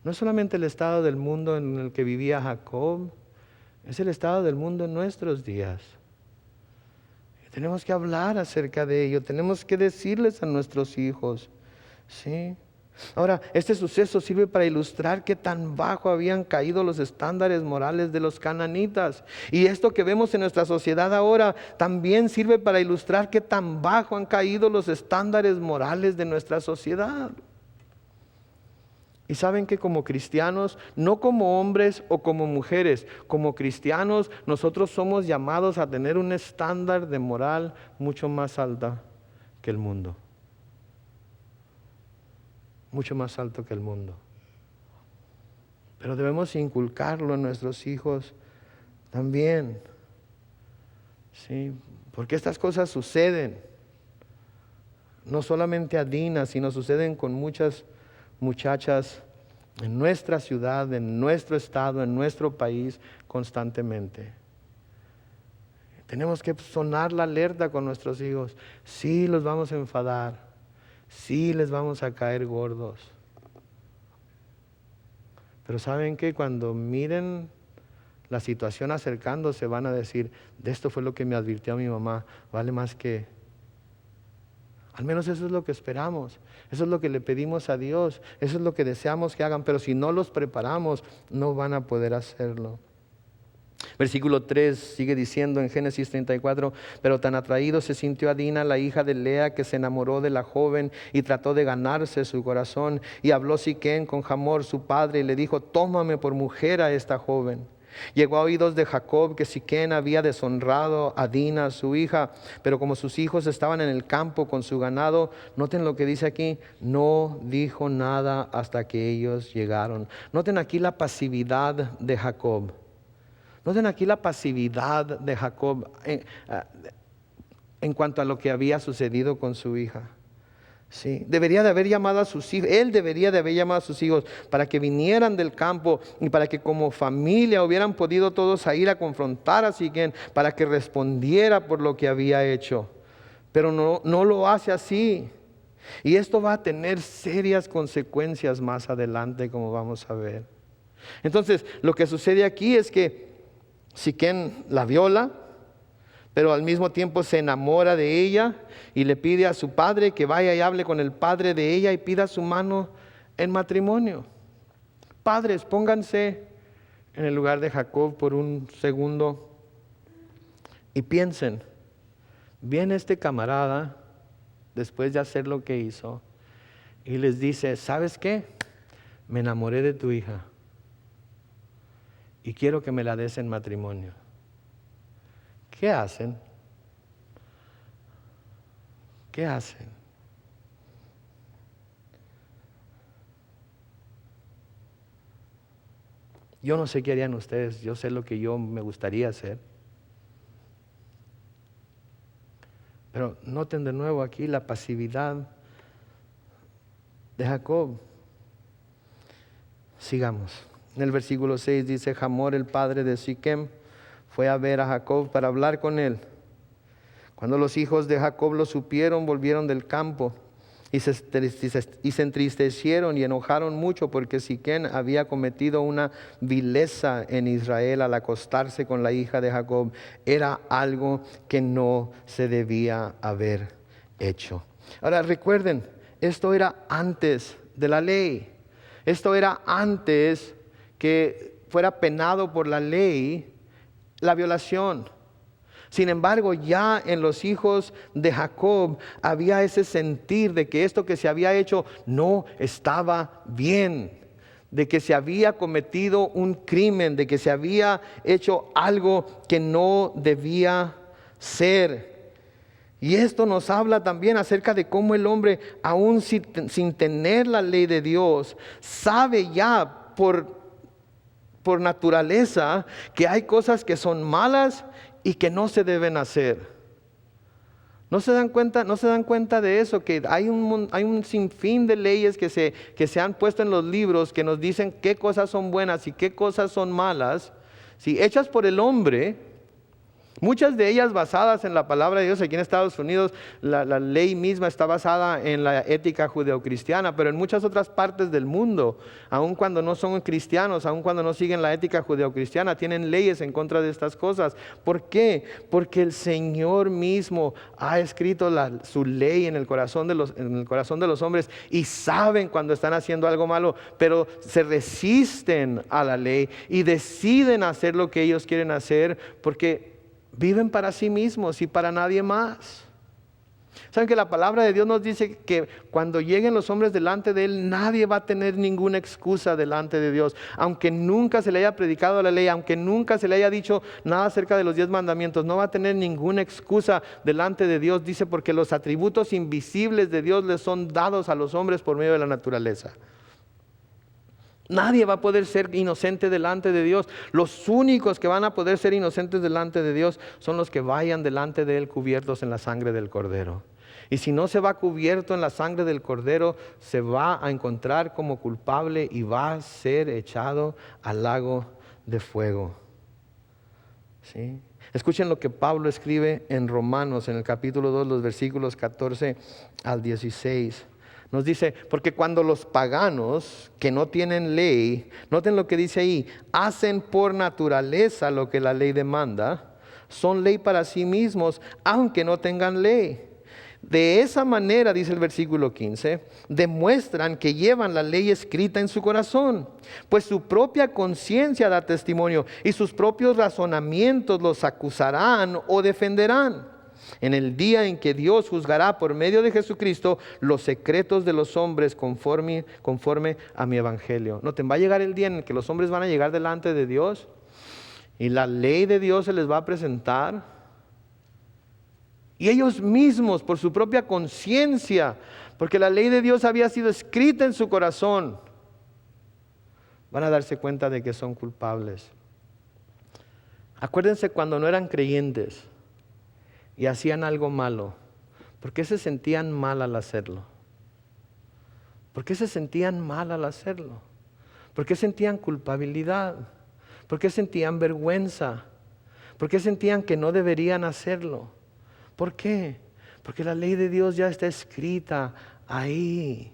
No es solamente el estado del mundo en el que vivía Jacob, es el estado del mundo en nuestros días. Y tenemos que hablar acerca de ello, tenemos que decirles a nuestros hijos, ¿sí? Ahora, este suceso sirve para ilustrar qué tan bajo habían caído los estándares morales de los cananitas. Y esto que vemos en nuestra sociedad ahora también sirve para ilustrar qué tan bajo han caído los estándares morales de nuestra sociedad. Y saben que como cristianos, no como hombres o como mujeres, como cristianos nosotros somos llamados a tener un estándar de moral mucho más alta que el mundo. Mucho más alto que el mundo. Pero debemos inculcarlo en nuestros hijos también. ¿Sí? Porque estas cosas suceden. No solamente a Dina, sino suceden con muchas muchachas en nuestra ciudad, en nuestro estado, en nuestro país, constantemente. Tenemos que sonar la alerta con nuestros hijos. Sí, los vamos a enfadar. Sí, les vamos a caer gordos. Pero ¿saben qué? Cuando miren la situación acercándose, van a decir, de esto fue lo que me advirtió mi mamá, vale más que Al menos eso es lo que esperamos, eso es lo que le pedimos a Dios, eso es lo que deseamos que hagan, pero si no los preparamos, no van a poder hacerlo. Versículo 3 sigue diciendo en Génesis 34, pero tan atraído se sintió a Dina, la hija de Lea, que se enamoró de la joven y trató de ganarse su corazón. Y habló Siquem con Hamor su padre y le dijo, tómame por mujer a esta joven. Llegó a oídos de Jacob que Siquem había deshonrado a Dina su hija, pero como sus hijos estaban en el campo con su ganado, noten lo que dice aquí, no dijo nada hasta que ellos llegaron. Noten aquí la pasividad de Jacob. Noten aquí la pasividad de Jacob en cuanto a lo que había sucedido con su hija. Sí, debería de haber llamado a sus hijos, él debería de haber llamado a sus hijos para que vinieran del campo y para que como familia hubieran podido todos ir a confrontar a Siquem para que respondiera por lo que había hecho. Pero no lo hace así. Y esto va a tener serias consecuencias más adelante, como vamos a ver. Entonces, lo que sucede aquí es que Siquem la viola, pero al mismo tiempo se enamora de ella y le pide a su padre que vaya y hable con el padre de ella y pida su mano en matrimonio. Padres, pónganse en el lugar de Jacob por un segundo y piensen, viene este camarada después de hacer lo que hizo y les dice, ¿sabes qué? Me enamoré de tu hija y quiero que me la des en matrimonio. ¿Qué hacen? ¿Qué hacen? Yo no sé qué harían ustedes, yo sé lo que yo me gustaría hacer. Pero noten de nuevo aquí la pasividad de Jacob. Sigamos. En el versículo 6 dice, Hamor, el padre de Siquem, fue a ver a Jacob para hablar con él. Cuando los hijos de Jacob lo supieron, volvieron del campo y se entristecieron y enojaron mucho porque Siquem había cometido una vileza en Israel al acostarse con la hija de Jacob. Era algo que no se debía haber hecho. Ahora recuerden, esto era antes de la ley. Esto era antes que fuera penado por la ley la violación. Sin embargo, ya en los hijos de Jacob había ese sentir de que esto que se había hecho no estaba bien, de que se había cometido un crimen, de que se había hecho algo que no debía ser. Y esto nos habla también acerca de cómo el hombre, aún sin tener la ley de Dios, sabe ya por naturaleza que hay cosas que son malas y que no se deben hacer. ¿No se dan cuenta de eso? Que hay un sinfín de leyes que se han puesto en los libros que nos dicen qué cosas son buenas y qué cosas son malas, ¿sí? Hechas por el hombre. Muchas de ellas basadas en la palabra de Dios. Aquí en Estados Unidos la ley misma está basada en la ética judeocristiana, pero en muchas otras partes del mundo, aun cuando no son cristianos, aun cuando no siguen la ética judeocristiana, tienen leyes en contra de estas cosas. ¿Por qué? Porque el Señor mismo ha escrito su ley en el corazón de los hombres y saben cuando están haciendo algo malo, pero se resisten a la ley y deciden hacer lo que ellos quieren hacer porque viven para sí mismos y para nadie más. Saben que la palabra de Dios nos dice que cuando lleguen los hombres delante de Él, nadie va a tener ninguna excusa delante de Dios. Aunque nunca se le haya predicado la ley, aunque nunca se le haya dicho nada acerca de los 10 mandamientos, no va a tener ninguna excusa delante de Dios. Dice, porque los atributos invisibles de Dios les son dados a los hombres por medio de la naturaleza. Nadie va a poder ser inocente delante de Dios. Los únicos que van a poder ser inocentes delante de Dios son los que vayan delante de Él cubiertos en la sangre del Cordero. Y si no se va cubierto en la sangre del Cordero, se va a encontrar como culpable y va a ser echado al lago de fuego. ¿Sí? Escuchen lo que Pablo escribe en Romanos, en el capítulo 2, los versículos 14 al 16. Nos dice, porque cuando los paganos que no tienen ley, noten lo que dice ahí, hacen por naturaleza lo que la ley demanda, son ley para sí mismos, aunque no tengan ley. De esa manera, dice el versículo 15, demuestran que llevan la ley escrita en su corazón, pues su propia conciencia da testimonio y sus propios razonamientos los acusarán o defenderán. En el día en que Dios juzgará por medio de Jesucristo los secretos de los hombres conforme a mi evangelio. Noten, va a llegar el día en el que los hombres van a llegar delante de Dios y la ley de Dios se les va a presentar. Y ellos mismos, por su propia conciencia, porque la ley de Dios había sido escrita en su corazón, van a darse cuenta de que son culpables. Acuérdense cuando no eran creyentes y hacían algo malo. ¿Por qué se sentían mal al hacerlo? ¿Por qué se sentían mal al hacerlo? ¿Por qué sentían culpabilidad? ¿Por qué sentían vergüenza? ¿Por qué sentían que no deberían hacerlo? ¿Por qué? Porque la ley de Dios ya está escrita ahí.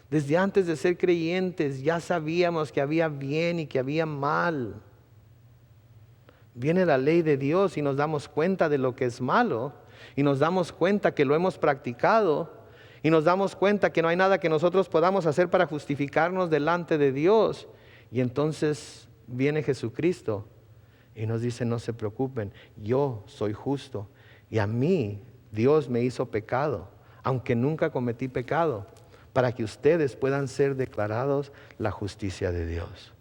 Desde antes de ser creyentes ya sabíamos que había bien y que había mal. Viene la ley de Dios y nos damos cuenta de lo que es malo y nos damos cuenta que lo hemos practicado y nos damos cuenta que no hay nada que nosotros podamos hacer para justificarnos delante de Dios. Y entonces viene Jesucristo y nos dice: no se preocupen, yo soy justo y a mí Dios me hizo pecado, aunque nunca cometí pecado, para que ustedes puedan ser declarados la justicia de Dios.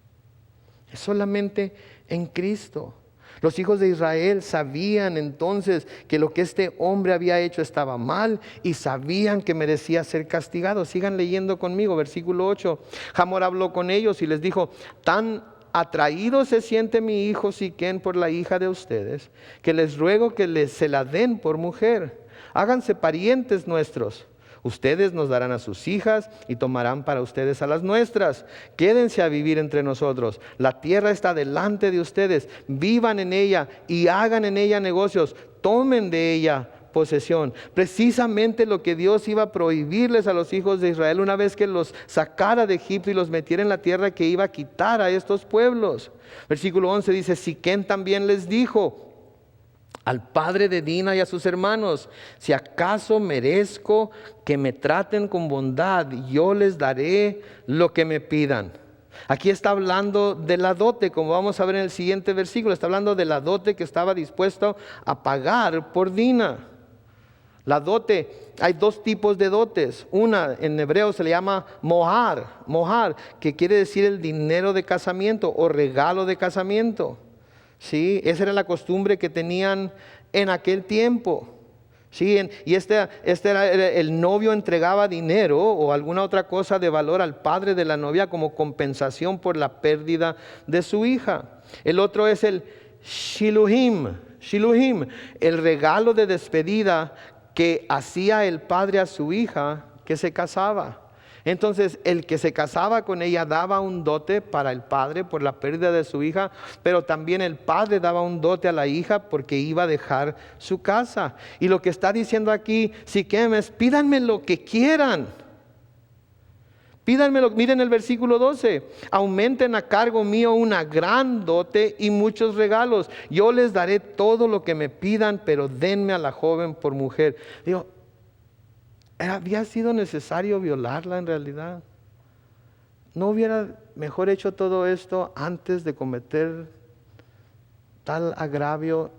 Es solamente en Cristo. Los hijos de Israel sabían entonces que lo que este hombre había hecho estaba mal y sabían que merecía ser castigado. Sigan leyendo conmigo, versículo 8. Hamor habló con ellos y les dijo: tan atraído se siente mi hijo Siquén por la hija de ustedes, que les ruego que se la den por mujer. Háganse parientes nuestros. Ustedes nos darán a sus hijas y tomarán para ustedes a las nuestras. Quédense a vivir entre nosotros. La tierra está delante de ustedes. Vivan en ella y hagan en ella negocios. Tomen de ella posesión. Precisamente lo que Dios iba a prohibirles a los hijos de Israel una vez que los sacara de Egipto y los metiera en la tierra que iba a quitar a estos pueblos. Versículo 11 dice: Siquén también les dijo al padre de Dina y a sus hermanos: si acaso merezco que me traten con bondad, yo les daré lo que me pidan. Aquí está hablando de la dote, como vamos a ver en el siguiente versículo. Está hablando de la dote que estaba dispuesto a pagar por Dina. La dote, hay dos tipos de dotes. Una en hebreo se le llama mohar, que quiere decir el dinero de casamiento o regalo de casamiento. Sí, esa era la costumbre que tenían en aquel tiempo. Sí, y este era el novio entregaba dinero o alguna otra cosa de valor al padre de la novia como compensación por la pérdida de su hija. El otro es el shiluhim, el regalo de despedida que hacía el padre a su hija que se casaba. Entonces el que se casaba con ella daba un dote para el padre por la pérdida de su hija, pero también el padre daba un dote a la hija porque iba a dejar su casa. Y lo que está diciendo aquí Siquem es: pídanme lo que quieran. Pídanmelo. Miren el versículo 12: aumenten a cargo mío una gran dote y muchos regalos. Yo les daré todo lo que me pidan, pero denme a la joven por mujer. Digo, ¿había sido necesario violarla en realidad? ¿No hubiera mejor hecho todo esto antes de cometer tal agravio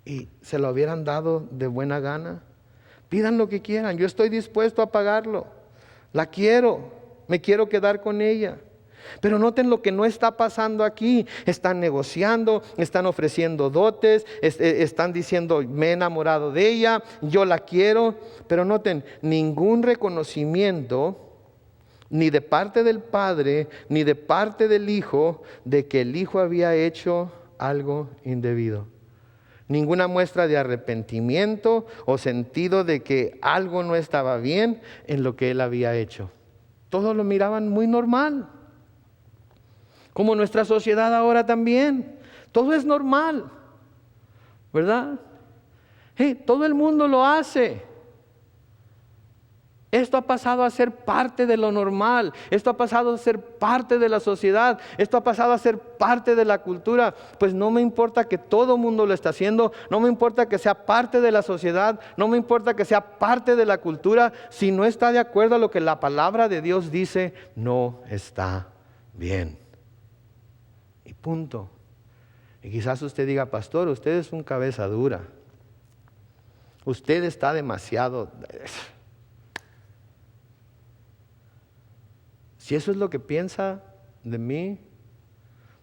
y se lo hubieran dado de buena gana? Pidan lo que quieran, yo estoy dispuesto a pagarlo. La quiero, me quiero quedar con ella. Pero noten lo que no está pasando aquí. Están negociando, están ofreciendo dotes, están diciendo: me he enamorado de ella, yo la quiero. Pero noten, ningún reconocimiento ni de parte del padre ni de parte del hijo de que el hijo había hecho algo indebido. Ninguna muestra de arrepentimiento o sentido de que algo no estaba bien en lo que él había hecho. Todos lo miraban muy normal. Como nuestra sociedad ahora también. Todo es normal, ¿verdad? Todo el mundo lo hace. Esto ha pasado a ser parte de lo normal. Esto ha pasado a ser parte de la sociedad. Esto ha pasado a ser parte de la cultura. Pues no me importa que todo mundo lo está haciendo. No me importa que sea parte de la sociedad. No me importa que sea parte de la cultura. Si no está de acuerdo a lo que la palabra de Dios dice, no está bien. Y punto. Y quizás usted diga, pastor, usted es un cabeza dura. Usted está demasiado... Si eso es lo que piensa de mí,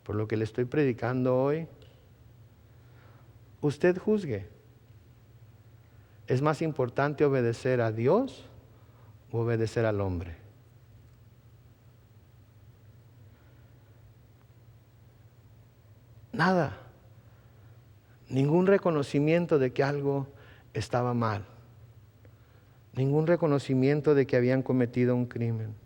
por lo que le estoy predicando hoy, usted juzgue. ¿Es más importante obedecer a Dios o obedecer al hombre? Nada. Ningún reconocimiento de que algo estaba mal. Ningún reconocimiento de que habían cometido un crimen.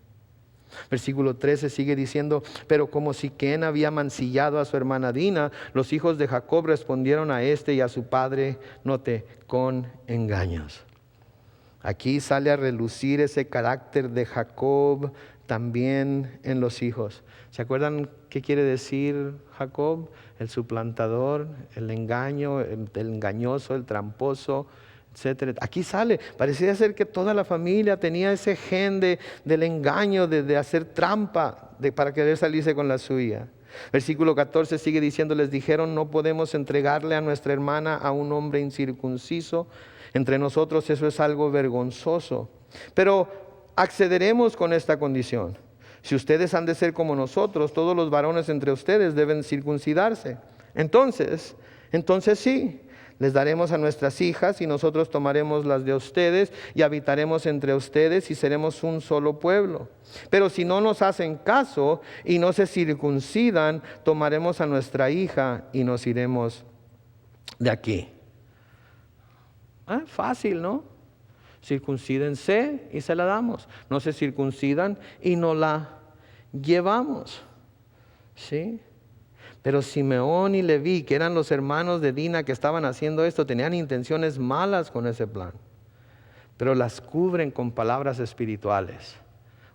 Versículo 13 sigue diciendo, pero como Siquén había mancillado a su hermana Dina, los hijos de Jacob respondieron a este y a su padre, note, con engaños. Aquí sale a relucir ese carácter de Jacob también en los hijos. ¿Se acuerdan qué quiere decir Jacob? El suplantador, el engaño, el engañoso, el tramposo, etcétera. Aquí sale, parecía ser que toda la familia tenía ese gen del engaño, de hacer trampa, para querer salirse con la suya. Versículo 14 sigue diciendo, les dijeron, no podemos entregarle a nuestra hermana a un hombre incircunciso. Entre nosotros eso es algo vergonzoso. Pero accederemos con esta condición. Si ustedes han de ser como nosotros, todos los varones entre ustedes deben circuncidarse. Entonces sí. Les daremos a nuestras hijas y nosotros tomaremos las de ustedes y habitaremos entre ustedes y seremos un solo pueblo. Pero si no nos hacen caso y no se circuncidan, tomaremos a nuestra hija y nos iremos de aquí. Fácil, ¿no? Circuncídense y se la damos. No se circuncidan y no la llevamos. ¿Sí? Pero Simeón y Leví, que eran los hermanos de Dina que estaban haciendo esto, tenían intenciones malas con ese plan. Pero las cubren con palabras espirituales.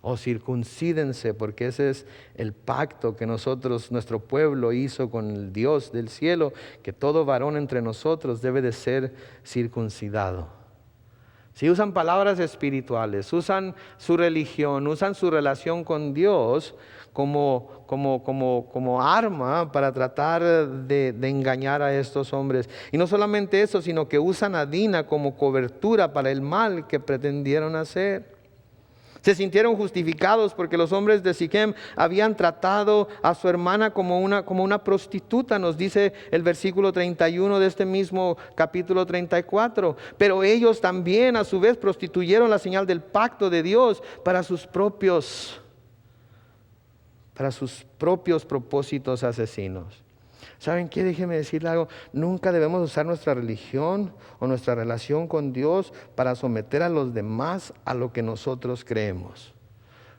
O circuncídense, porque ese es el pacto que nuestro pueblo hizo con el Dios del cielo, que todo varón entre nosotros debe de ser circuncidado. Si usan palabras espirituales, usan su religión, usan su relación con Dios como arma para tratar de engañar a estos hombres. Y no solamente eso, sino que usan a Dina como cobertura para el mal que pretendieron hacer. Se sintieron justificados porque los hombres de Siquem habían tratado a su hermana como una prostituta, nos dice el versículo 31 de este mismo capítulo 34. Pero ellos también a su vez prostituyeron la señal del pacto de Dios para sus propios propósitos asesinos. ¿Saben qué? Déjenme decirle algo. Nunca debemos usar nuestra religión o nuestra relación con Dios para someter a los demás a lo que nosotros creemos.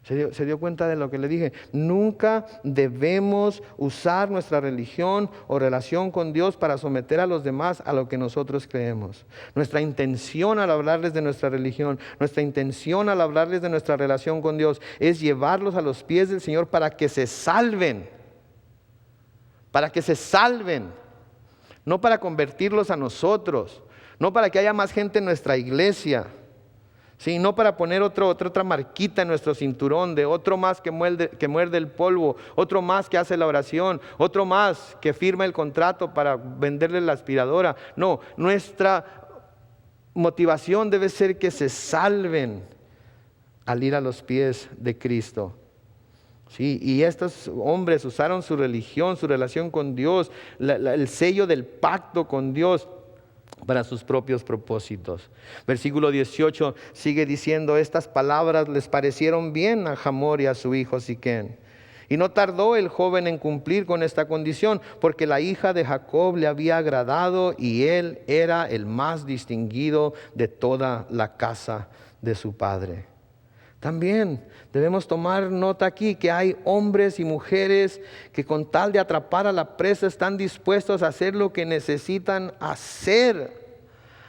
¿Se dio cuenta de lo que le dije? Nunca debemos usar nuestra religión o relación con Dios para someter a los demás a lo que nosotros creemos. Nuestra intención al hablarles de nuestra religión, nuestra intención al hablarles de nuestra relación con Dios es llevarlos a los pies del Señor para que se salven. Para que se salven, no para convertirlos a nosotros, no para que haya más gente en nuestra iglesia, ¿sí? No para poner otra marquita en nuestro cinturón de otro más que muerde el polvo, otro más que hace la oración, otro más que firma el contrato para venderle la aspiradora. No, nuestra motivación debe ser que se salven al ir a los pies de Cristo. Sí, y estos hombres usaron su religión, su relación con Dios, el sello del pacto con Dios para sus propios propósitos. Versículo 18 sigue diciendo, estas palabras les parecieron bien a Hamor y a su hijo Siquén. Y no tardó el joven en cumplir con esta condición, porque la hija de Jacob le había agradado y él era el más distinguido de toda la casa de su padre. También debemos tomar nota aquí que hay hombres y mujeres que con tal de atrapar a la presa están dispuestos a hacer lo que necesitan hacer,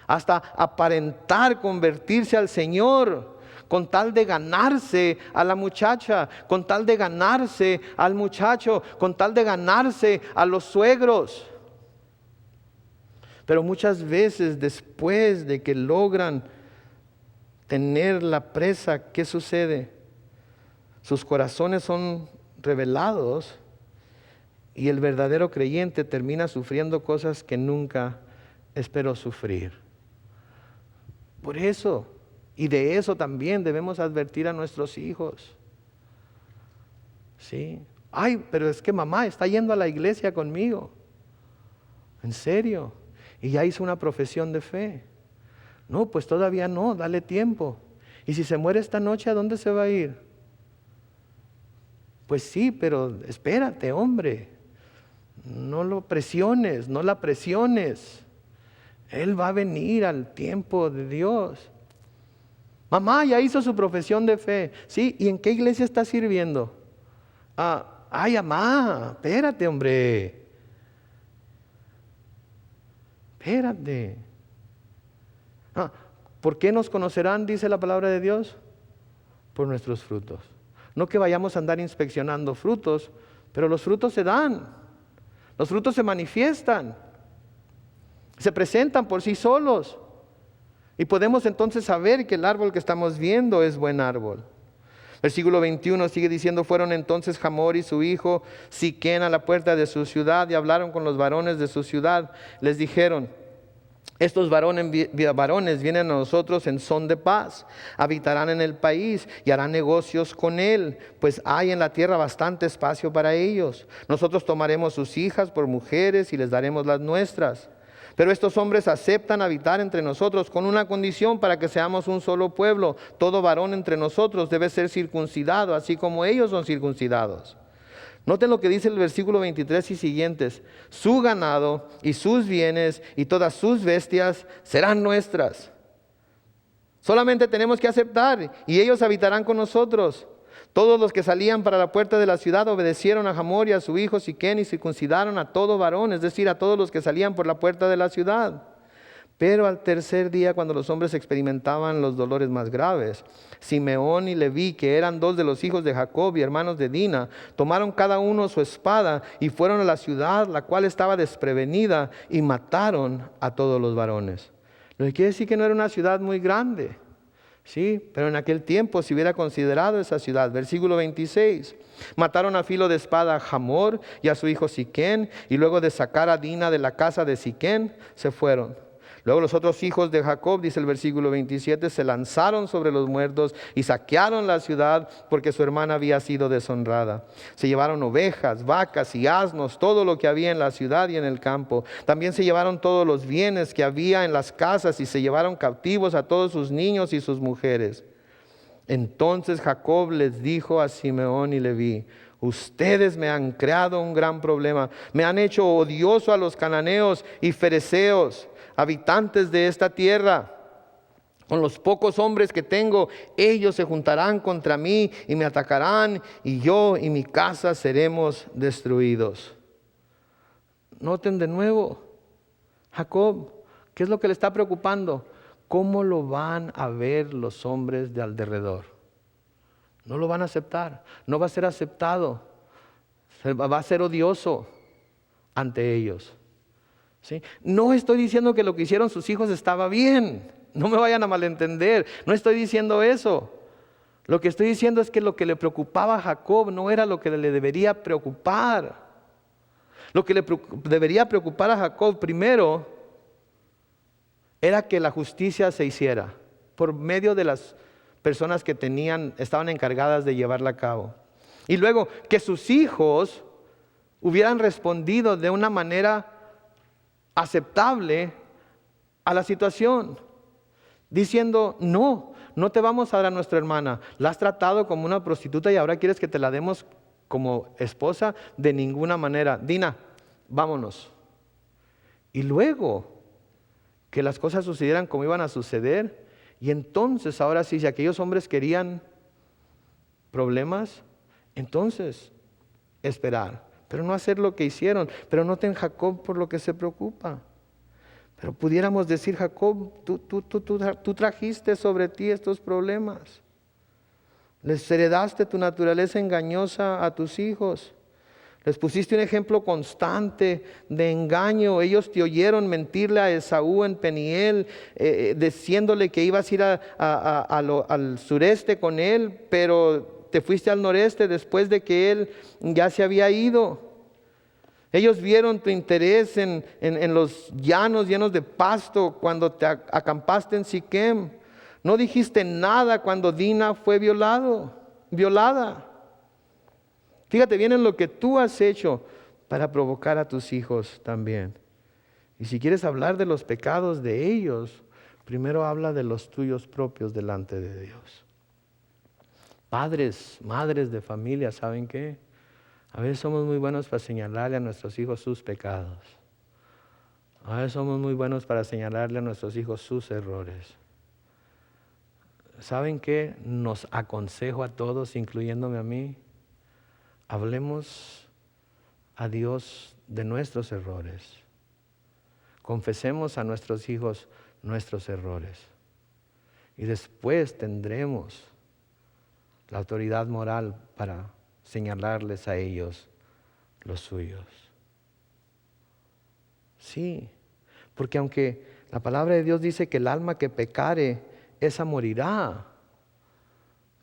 hasta aparentar convertirse al Señor con tal de ganarse a la muchacha, con tal de ganarse al muchacho, con tal de ganarse a los suegros. Pero muchas veces después de que logran tener la presa, ¿qué sucede? Sus corazones son revelados y el verdadero creyente termina sufriendo cosas que nunca esperó sufrir. Por eso, y de eso también debemos advertir a nuestros hijos. ¿Sí? Ay, pero es que mamá está yendo a la iglesia conmigo. ¿En serio? Y ya hizo una profesión de fe. No, pues todavía no, dale tiempo. Y si se muere esta noche, ¿a dónde se va a ir? Pues sí, pero espérate, hombre. No lo presiones, no la presiones. Él va a venir al tiempo de Dios. Mamá ya hizo su profesión de fe. Sí, ¿y en qué iglesia está sirviendo? Ay, mamá, espérate, hombre. Espérate. ¿Por qué nos conocerán, dice la palabra de Dios? Por nuestros frutos. No que vayamos a andar inspeccionando frutos, pero los frutos se dan. Los frutos se manifiestan. Se presentan por sí solos. Y podemos entonces saber que el árbol que estamos viendo es buen árbol. Versículo 21 sigue diciendo: fueron entonces Hamor y su hijo Siquén a la puerta de su ciudad y hablaron con los varones de su ciudad. Les dijeron: estos varones vienen a nosotros en son de paz, habitarán en el país y harán negocios con él, pues hay en la tierra bastante espacio para ellos. Nosotros tomaremos sus hijas por mujeres y les daremos las nuestras. Pero estos hombres aceptan habitar entre nosotros con una condición, para que seamos un solo pueblo. Todo varón entre nosotros debe ser circuncidado, así como ellos son circuncidados. Noten lo que dice el versículo 23 y siguientes: su ganado y sus bienes y todas sus bestias serán nuestras. Solamente tenemos que aceptar y ellos habitarán con nosotros. Todos los que salían para la puerta de la ciudad obedecieron a Hamor y a su hijo Siquén y circuncidaron a todo varón, es decir, a todos los que salían por la puerta de la ciudad. Pero al tercer día, cuando los hombres experimentaban los dolores más graves, Simeón y Leví, que eran dos de los hijos de Jacob y hermanos de Dina, tomaron cada uno su espada y fueron a la ciudad, la cual estaba desprevenida, y mataron a todos los varones. Lo que quiere decir que no era una ciudad muy grande. Sí, pero en aquel tiempo se hubiera considerado esa ciudad. Versículo 26. Mataron a filo de espada a Hamor y a su hijo Siquén, y luego de sacar a Dina de la casa de Siquén, se fueron. Luego los otros hijos de Jacob, dice el versículo 27, se lanzaron sobre los muertos y saquearon la ciudad, porque su hermana había sido deshonrada. Se llevaron ovejas, vacas y asnos, todo lo que había en la ciudad y en el campo. También se llevaron todos los bienes que había en las casas, y se llevaron cautivos a todos sus niños y sus mujeres. Entonces Jacob les dijo a Simeón y Leví: ustedes me han creado un gran problema, me han hecho odioso a los cananeos y fereceos, habitantes de esta tierra. Con los pocos hombres que tengo, ellos se juntarán contra mí y me atacarán, y yo y mi casa seremos destruidos. Noten de nuevo, Jacob, ¿qué es lo que le está preocupando? ¿Cómo lo van a ver los hombres de alrededor? No lo van a aceptar, no va a ser aceptado, va a ser odioso ante ellos. ¿Sí? No estoy diciendo que lo que hicieron sus hijos estaba bien, no me vayan a malentender, no estoy diciendo eso. Lo que estoy diciendo es que lo que le preocupaba a Jacob no era lo que le debería preocupar. Lo que le debería preocupar a Jacob primero era que la justicia se hiciera por medio de las personas que estaban encargadas de llevarla a cabo. Y luego que sus hijos hubieran respondido de una manera aceptable a la situación, diciendo: no te vamos a dar a nuestra hermana, la has tratado como una prostituta y ahora quieres que te la demos como esposa. De ninguna manera. Dina, vámonos. Y luego que las cosas sucedieran como iban a suceder, y entonces ahora sí, si aquellos hombres querían problemas, entonces esperar, pero no hacer lo que hicieron. Pero noten Jacob por lo que se preocupa. Pero pudiéramos decir: Jacob, tú trajiste sobre ti estos problemas. Les heredaste tu naturaleza engañosa a tus hijos. Les pusiste un ejemplo constante de engaño. Ellos te oyeron mentirle a Esaú en Peniel, diciéndole que ibas a ir al sureste con él, pero te fuiste al noreste después de que él ya se había ido. Ellos vieron tu interés en los llanos llenos de pasto cuando te acampaste en Siquem. No dijiste nada cuando Dina fue violada. Fíjate bien en lo que tú has hecho para provocar a tus hijos también. Y si quieres hablar de los pecados de ellos, primero habla de los tuyos propios delante de Dios. Padres, madres de familia, ¿saben qué? A veces somos muy buenos para señalarle a nuestros hijos sus pecados. A veces somos muy buenos para señalarle a nuestros hijos sus errores. ¿Saben qué? Nos aconsejo a todos, incluyéndome a mí. Hablemos a Dios de nuestros errores. Confesemos a nuestros hijos nuestros errores. Y después tendremos la autoridad moral para señalarles a ellos los suyos. Sí, porque aunque la palabra de Dios dice que el alma que pecare, esa morirá.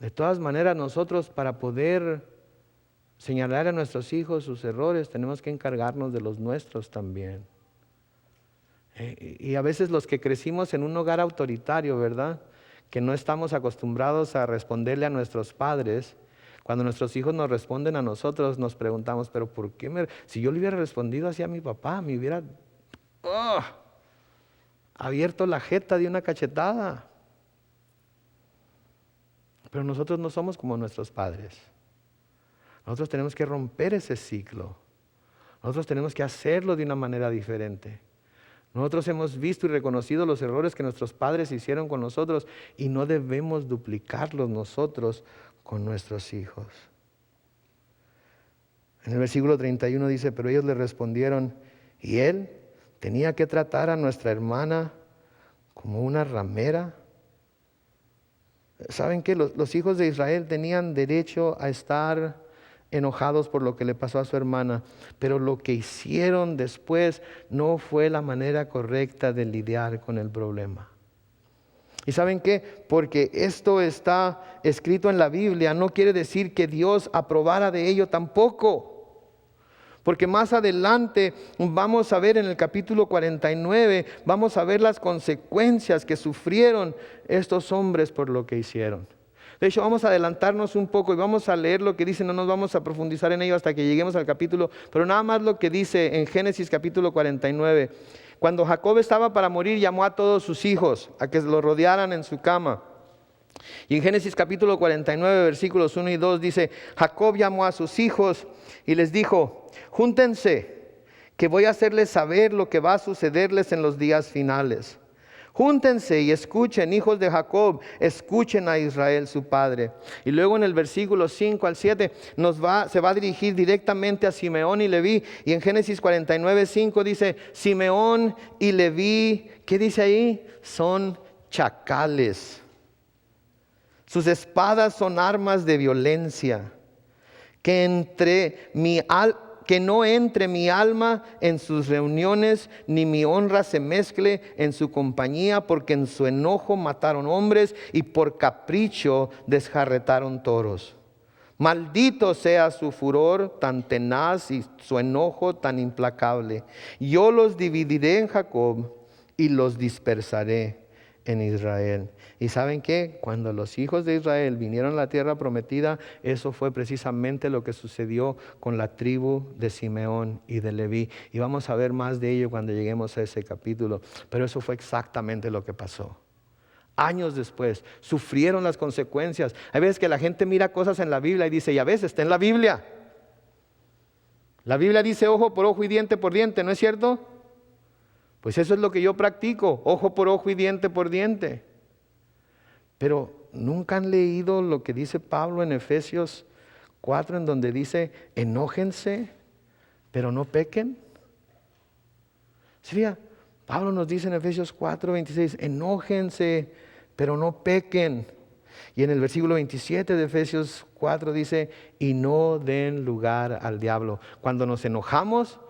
De todas maneras, nosotros para poder señalar a nuestros hijos sus errores, tenemos que encargarnos de los nuestros también. Y a veces los que crecimos en un hogar autoritario, ¿verdad? Que no estamos acostumbrados a responderle a nuestros padres. Cuando nuestros hijos nos responden a nosotros, nos preguntamos, pero ¿por qué? Si yo le hubiera respondido así a mi papá, me hubiera abierto la jeta de una cachetada. Pero nosotros no somos como nuestros padres. Nosotros tenemos que romper ese ciclo. Nosotros tenemos que hacerlo de una manera diferente. Nosotros hemos visto y reconocido los errores que nuestros padres hicieron con nosotros y no debemos duplicarlos nosotros con nuestros hijos. En el versículo 31 dice, pero ellos le respondieron, ¿y él tenía que tratar a nuestra hermana como una ramera? ¿Saben qué? Los hijos de Israel tenían derecho a estar enojados por lo que le pasó a su hermana, pero lo que hicieron después no fue la manera correcta de lidiar con el problema. ¿Y saben qué? Porque esto está escrito en la Biblia, no quiere decir que Dios aprobara de ello tampoco. Porque más adelante vamos a ver en el capítulo 49, vamos a ver las consecuencias que sufrieron estos hombres por lo que hicieron. De hecho, vamos a adelantarnos un poco y vamos a leer lo que dice, no nos vamos a profundizar en ello hasta que lleguemos al capítulo, pero nada más lo que dice en Génesis capítulo 49. Cuando Jacob estaba para morir, llamó a todos sus hijos a que lo rodearan en su cama. Y en Génesis capítulo 49, versículos 1 y 2 dice, Jacob llamó a sus hijos y les dijo, júntense, que voy a hacerles saber lo que va a sucederles en los días finales. Júntense y escuchen, hijos de Jacob, escuchen a Israel su padre. Y luego en el versículo 5 al 7 se va a dirigir directamente a Simeón y Leví. Y en Génesis 49, 5 dice, Simeón y Leví, ¿qué dice ahí? Son chacales. Sus espadas son armas de violencia. Que no entre mi alma en sus reuniones, ni mi honra se mezcle en su compañía, porque en su enojo mataron hombres y por capricho desjarretaron toros. Maldito sea su furor tan tenaz y su enojo tan implacable. Yo los dividiré en Jacob y los dispersaré en Israel. ¿Y saben qué? Cuando los hijos de Israel vinieron a la tierra prometida, eso fue precisamente lo que sucedió con la tribu de Simeón y de Leví. Y vamos a ver más de ello cuando lleguemos a ese capítulo. Pero eso fue exactamente lo que pasó. Años después, sufrieron las consecuencias. Hay veces que la gente mira cosas en la Biblia y dice, ya ves, está en la Biblia. La Biblia dice ojo por ojo y diente por diente, ¿no es cierto? Pues eso es lo que yo practico, ojo por ojo y diente por diente. Pero ¿nunca han leído lo que dice Pablo en Efesios 4, en donde dice, enójense, pero no pequen? Sí, Pablo nos dice en Efesios 4, 26, enójense, pero no pequen. Y en el versículo 27 de Efesios 4 dice, y no den lugar al diablo. Cuando nos enojamos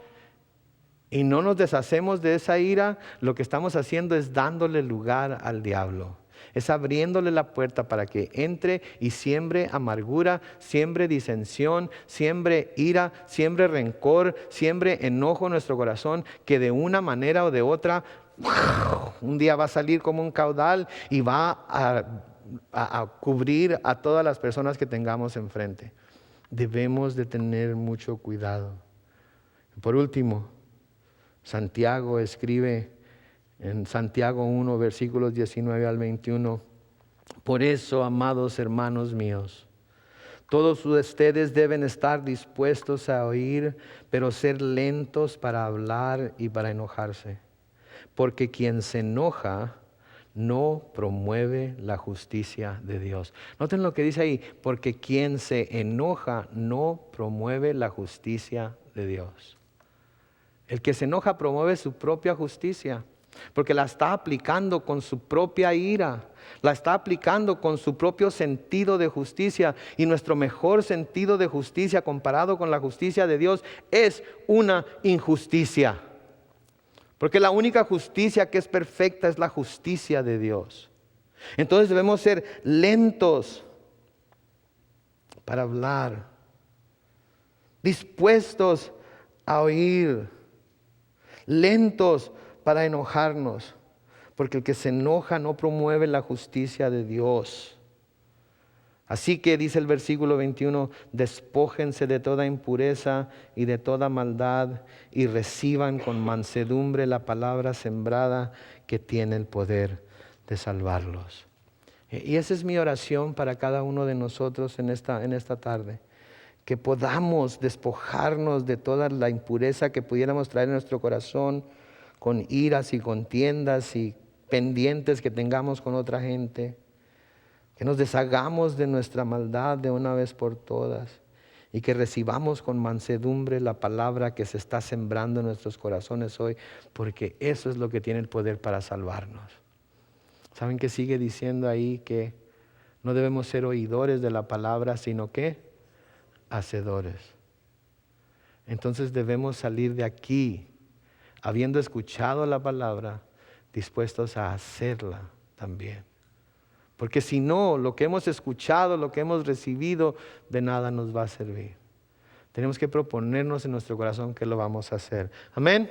y no nos deshacemos de esa ira, lo que estamos haciendo es dándole lugar al diablo. Es abriéndole la puerta para que entre y siembre amargura, siembre disensión, siembre ira, siembre rencor, siembre enojo en nuestro corazón, que de una manera o de otra, un día va a salir como un caudal y va a cubrir a todas las personas que tengamos enfrente. Debemos de tener mucho cuidado. Por último, Santiago escribe en Santiago 1, versículos 19 al 21. Por eso, amados hermanos míos, todos ustedes deben estar dispuestos a oír, pero ser lentos para hablar y para enojarse. Porque quien se enoja no promueve la justicia de Dios. Noten lo que dice ahí, porque quien se enoja no promueve la justicia de Dios. El que se enoja promueve su propia justicia, porque la está aplicando con su propia ira, la está aplicando con su propio sentido de justicia, y nuestro mejor sentido de justicia comparado con la justicia de Dios es una injusticia. Porque la única justicia que es perfecta es la justicia de Dios. Entonces debemos ser lentos para hablar, dispuestos a oír, lentos para enojarnos, porque el que se enoja no promueve la justicia de Dios. Así que dice el versículo 21, despójense de toda impureza y de toda maldad y reciban con mansedumbre la palabra sembrada que tiene el poder de salvarlos. Y esa es mi oración para cada uno de nosotros en esta tarde. Que podamos despojarnos de toda la impureza que pudiéramos traer en nuestro corazón, con iras y contiendas y pendientes que tengamos con otra gente. Que nos deshagamos de nuestra maldad de una vez por todas y que recibamos con mansedumbre la palabra que se está sembrando en nuestros corazones hoy, porque eso es lo que tiene el poder para salvarnos. ¿Saben qué sigue diciendo ahí? Que no debemos ser oidores de la palabra, sino que hacedores. Entonces debemos salir de aquí, habiendo escuchado la palabra, dispuestos a hacerla también. Porque si no, lo que hemos escuchado, lo que hemos recibido, de nada nos va a servir. Tenemos que proponernos en nuestro corazón que lo vamos a hacer. Amén.